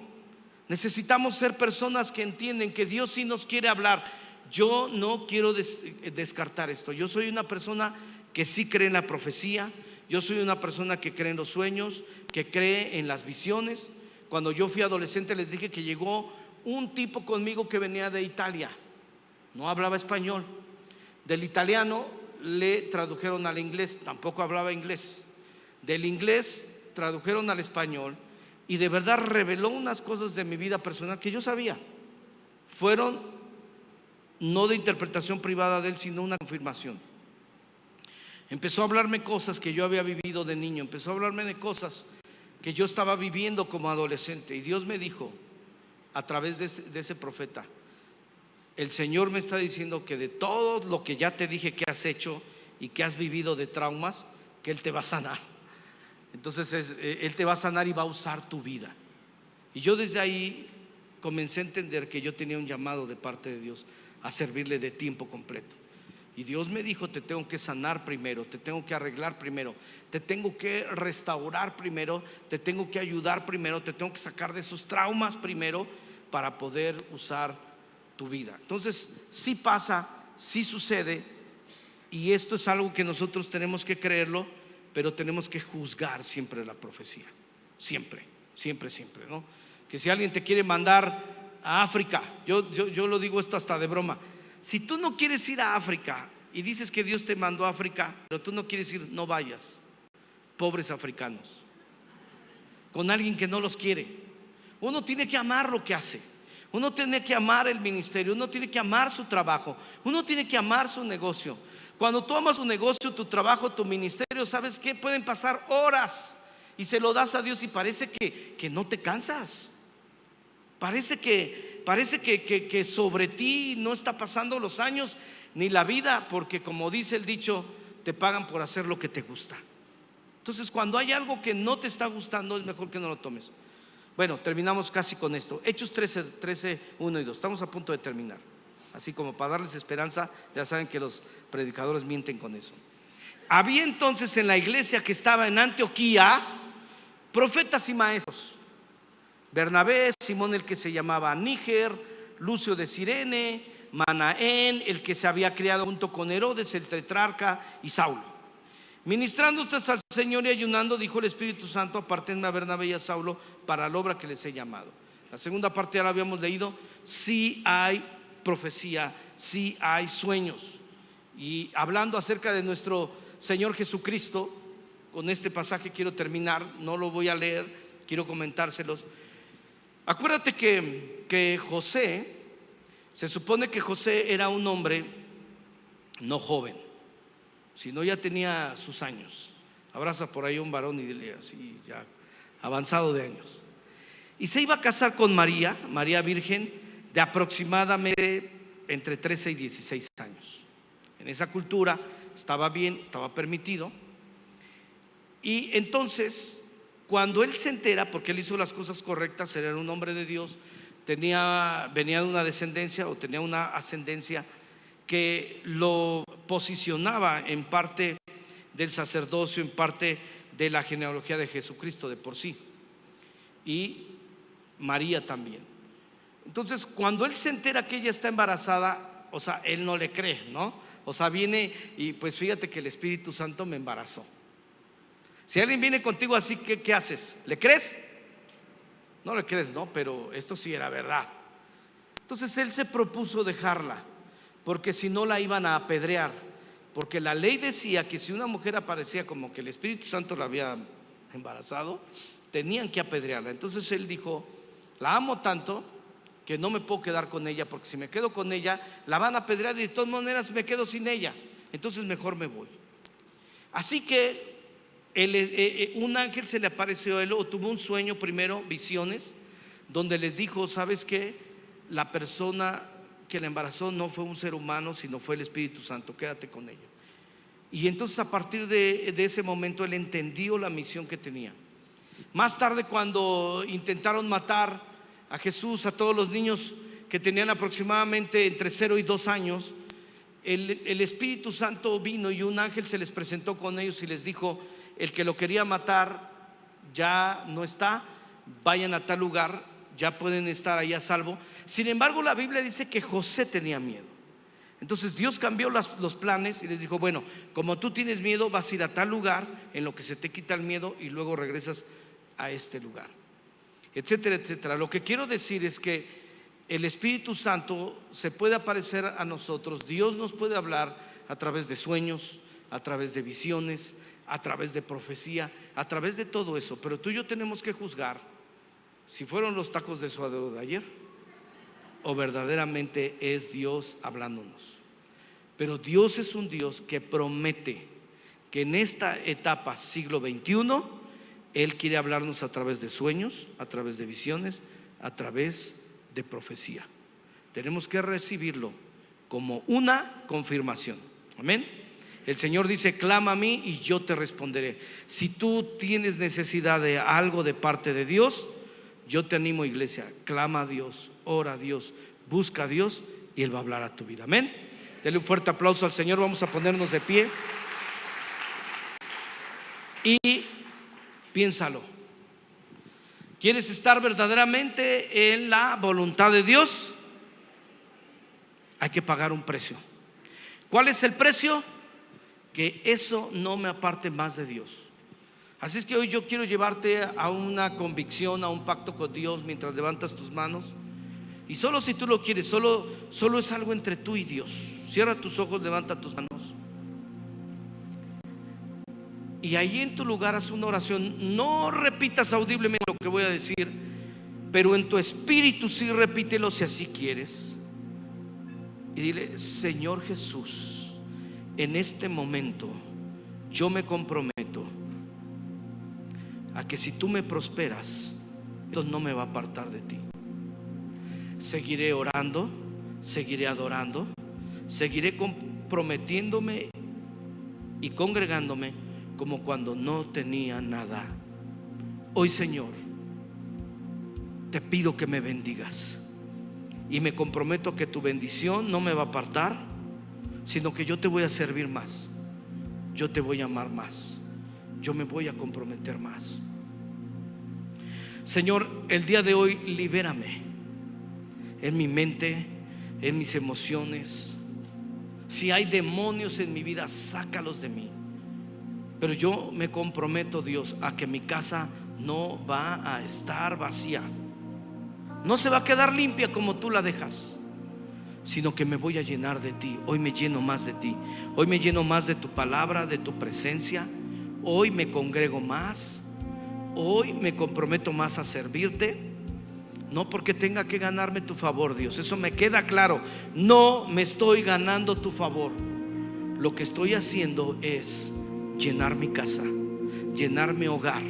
Necesitamos ser personas que entienden que Dios sí nos quiere hablar. Yo no quiero descartar esto. Yo soy una persona que sí cree en la profecía. Yo soy una persona que cree en los sueños, que cree en las visiones. Cuando yo fui adolescente les dije que llegó un tipo conmigo que venía de Italia, no hablaba español. Del italiano le tradujeron al inglés, tampoco hablaba inglés. Del inglés tradujeron al español, y de verdad reveló unas cosas de mi vida personal que yo sabía. Fueron no de interpretación privada de él, sino una confirmación. Empezó a hablarme cosas que yo había vivido de niño, empezó a hablarme de cosas que yo estaba viviendo como adolescente, y Dios me dijo a través de ese profeta: el Señor me está diciendo que de todo lo que ya te dije que has hecho y que has vivido de traumas, que Él te va a sanar. Entonces Él te va a sanar y va a usar tu vida. Y yo desde ahí comencé a entender que yo tenía un llamado de parte de Dios a servirle de tiempo completo. Y Dios me dijo: te tengo que sanar primero, te tengo que arreglar primero, te tengo que restaurar primero, te tengo que ayudar primero, te tengo que sacar de esos traumas primero, para poder usar tu vida. Entonces sí pasa, sí sucede, y esto es algo que nosotros tenemos que creerlo, pero tenemos que juzgar siempre la profecía. Siempre, siempre, siempre, ¿no? Que si alguien te quiere mandar a África, yo lo digo esto hasta de broma: si tú no quieres ir a África y dices que Dios te mandó a África, pero tú no quieres ir, no vayas. Pobres africanos, con alguien que no los quiere. Uno tiene que amar lo que hace, uno tiene que amar el ministerio, uno tiene que amar su trabajo, uno tiene que amar su negocio. Cuando tú amas tu negocio, tu trabajo, tu ministerio, ¿sabes qué? Pueden pasar horas y se lo das a Dios y parece que no te cansas. Parece que sobre ti no está pasando los años ni la vida, porque como dice el dicho, te pagan por hacer lo que te gusta. Entonces, cuando hay algo que no te está gustando, es mejor que no lo tomes. Bueno, terminamos casi con esto. Hechos 13, 1 y 2. Estamos a punto de terminar. Así como para darles esperanza. Ya saben que los predicadores mienten con eso. Había entonces en la iglesia que estaba en Antioquía profetas y maestros: Bernabé, Simón el que se llamaba Níger, Lucio de Cirene, Manaén, el que se había criado junto con Herodes el tetrarca, y Saulo. Ministrando ustedes al Señor y ayunando, dijo el Espíritu Santo: apártenme a Bernabé y a Saulo para la obra que les he llamado. La segunda parte ya la habíamos leído. Sí hay profecía, sí hay sueños. Y hablando acerca de nuestro Señor Jesucristo, con este pasaje quiero terminar. No lo voy a leer, quiero comentárselos. Acuérdate que José, se supone que José era un hombre no joven, sino ya tenía sus años. Abraza por ahí a un varón y dile así, ya avanzado de años. Y se iba a casar con María virgen, de aproximadamente entre 13 y 16 años. En esa cultura estaba bien, estaba permitido. Y entonces, cuando él se entera, porque él hizo las cosas correctas, era un hombre de Dios, venía de una descendencia o tenía una ascendencia que lo posicionaba en parte del sacerdocio, en parte de la genealogía de Jesucristo de por sí, y María también. Entonces, cuando él se entera que ella está embarazada, o sea, él no le cree, ¿no? O sea, viene y pues fíjate que el Espíritu Santo me embarazó. Si alguien viene contigo así, ¿qué haces? ¿Le crees? No le crees, ¿no? Pero esto sí era verdad. Entonces él se propuso dejarla, porque si no la iban a apedrear, porque la ley decía que si una mujer aparecía como que el Espíritu Santo la había embarazado, tenían que apedrearla. Entonces él dijo: la amo tanto que no me puedo quedar con ella, porque si me quedo con ella la van a apedrear y de todas maneras me quedo sin ella, entonces mejor me voy. Así que un ángel se le apareció a él, o tuvo un sueño primero, visiones, donde les dijo: ¿sabes qué? La persona que la embarazó no fue un ser humano, sino fue el Espíritu Santo, quédate con ella. Y entonces a partir de ese momento él entendió la misión que tenía. Más tarde, cuando intentaron matar a Jesús, a todos los niños que tenían aproximadamente entre 0 y 2 años, el Espíritu Santo vino y un ángel se les presentó con ellos y les dijo: el que lo quería matar ya no está, vayan a tal lugar, ya pueden estar ahí a salvo. Sin embargo, la Biblia dice que José tenía miedo. Entonces Dios cambió los planes y les dijo: bueno, como tú tienes miedo, vas a ir a tal lugar en lo que se te quita el miedo y luego regresas a este lugar, etcétera, etcétera. Lo que quiero decir es que el Espíritu Santo se puede aparecer a nosotros. Dios nos puede hablar a través de sueños, a través de visiones, a través de profecía, a través de todo eso. Pero tú y yo tenemos que juzgar si fueron los tacos de suadero de ayer o verdaderamente es Dios hablándonos. Pero Dios es un Dios que promete que en esta etapa siglo XXI Él quiere hablarnos a través de sueños, a través de visiones, a través de profecía. Tenemos que recibirlo como una confirmación. Amén. El Señor dice: clama a mí y yo te responderé. Si tú tienes necesidad de algo de parte de Dios, yo te animo, iglesia, clama a Dios, ora a Dios, busca a Dios y Él va a hablar a tu vida. Amén. Dele un fuerte aplauso al Señor. Vamos a ponernos de pie y piénsalo. ¿Quieres estar verdaderamente en la voluntad de Dios? Hay que pagar un precio. ¿Cuál es el precio? Que eso no me aparte más de Dios. Así es que hoy yo quiero llevarte a una convicción, a un pacto con Dios mientras levantas tus manos. Y solo si tú lo quieres, solo es algo entre tú y Dios. Cierra tus ojos, levanta tus manos. Y ahí en tu lugar haz una oración. No repitas audiblemente lo que voy a decir, pero en tu espíritu sí repítelo si así quieres. Y dile: Señor Jesús, en este momento yo me comprometo a que si tú me prosperas, esto no me va a apartar de ti. Seguiré orando, seguiré adorando, seguiré comprometiéndome y congregándome como cuando no tenía nada. Hoy, Señor, te pido que me bendigas y me comprometo a que tu bendición no me va a apartar, sino que yo te voy a servir más. yo te voy a amar más, yo me voy a comprometer más. Señor, el día de hoy libérame en mi mente, en mis emociones. Si hay demonios en mi vida, sácalos de mí. Pero yo me comprometo, Dios, a que mi casa no va a estar vacía, no se va a quedar limpia como tú la dejas, sino que me voy a llenar de ti. Hoy me lleno más de ti, hoy me lleno más de tu palabra, de tu presencia. Hoy me congrego más, hoy me comprometo más a servirte. No porque tenga que ganarme tu favor, Dios, eso me queda claro. No me estoy ganando tu favor. Lo que estoy haciendo es llenar mi casa, llenar mi hogar,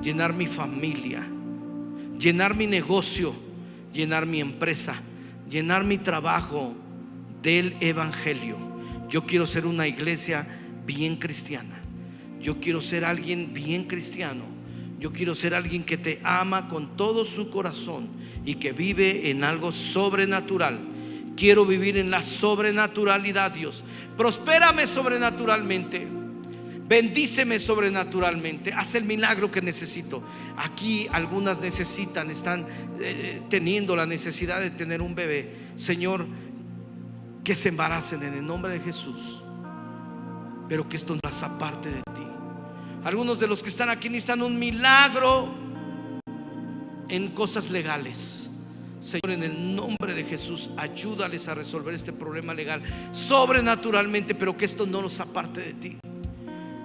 llenar mi familia, llenar mi negocio, llenar mi empresa, llenar mi trabajo del evangelio. Yo quiero ser una iglesia bien cristiana. Yo quiero ser alguien bien cristiano. Yo quiero ser alguien que te ama con todo su corazón y que vive en algo sobrenatural. Quiero vivir en la sobrenaturalidad, Dios. Prospérame sobrenaturalmente. Bendíceme sobrenaturalmente. Haz el milagro que necesito. Aquí algunas necesitan, están teniendo la necesidad de tener un bebé. Señor, que se embaracen en el nombre de Jesús, pero que esto no pase aparte de ti. Algunos de los que están aquí necesitan un milagro en cosas legales. Señor, en el nombre de Jesús, ayúdales a resolver este problema legal sobrenaturalmente, pero que esto no los aparte de ti.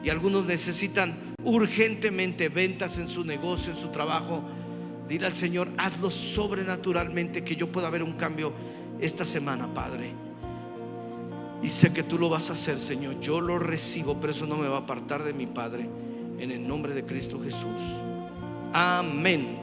Y algunos necesitan urgentemente ventas en su negocio, en su trabajo. Dile al Señor, hazlo sobrenaturalmente, que yo pueda ver un cambio esta semana, Padre. Y sé que tú lo vas a hacer, Señor. Yo lo recibo, pero eso no me va a apartar de mi Padre. En el nombre de Cristo Jesús. Amén.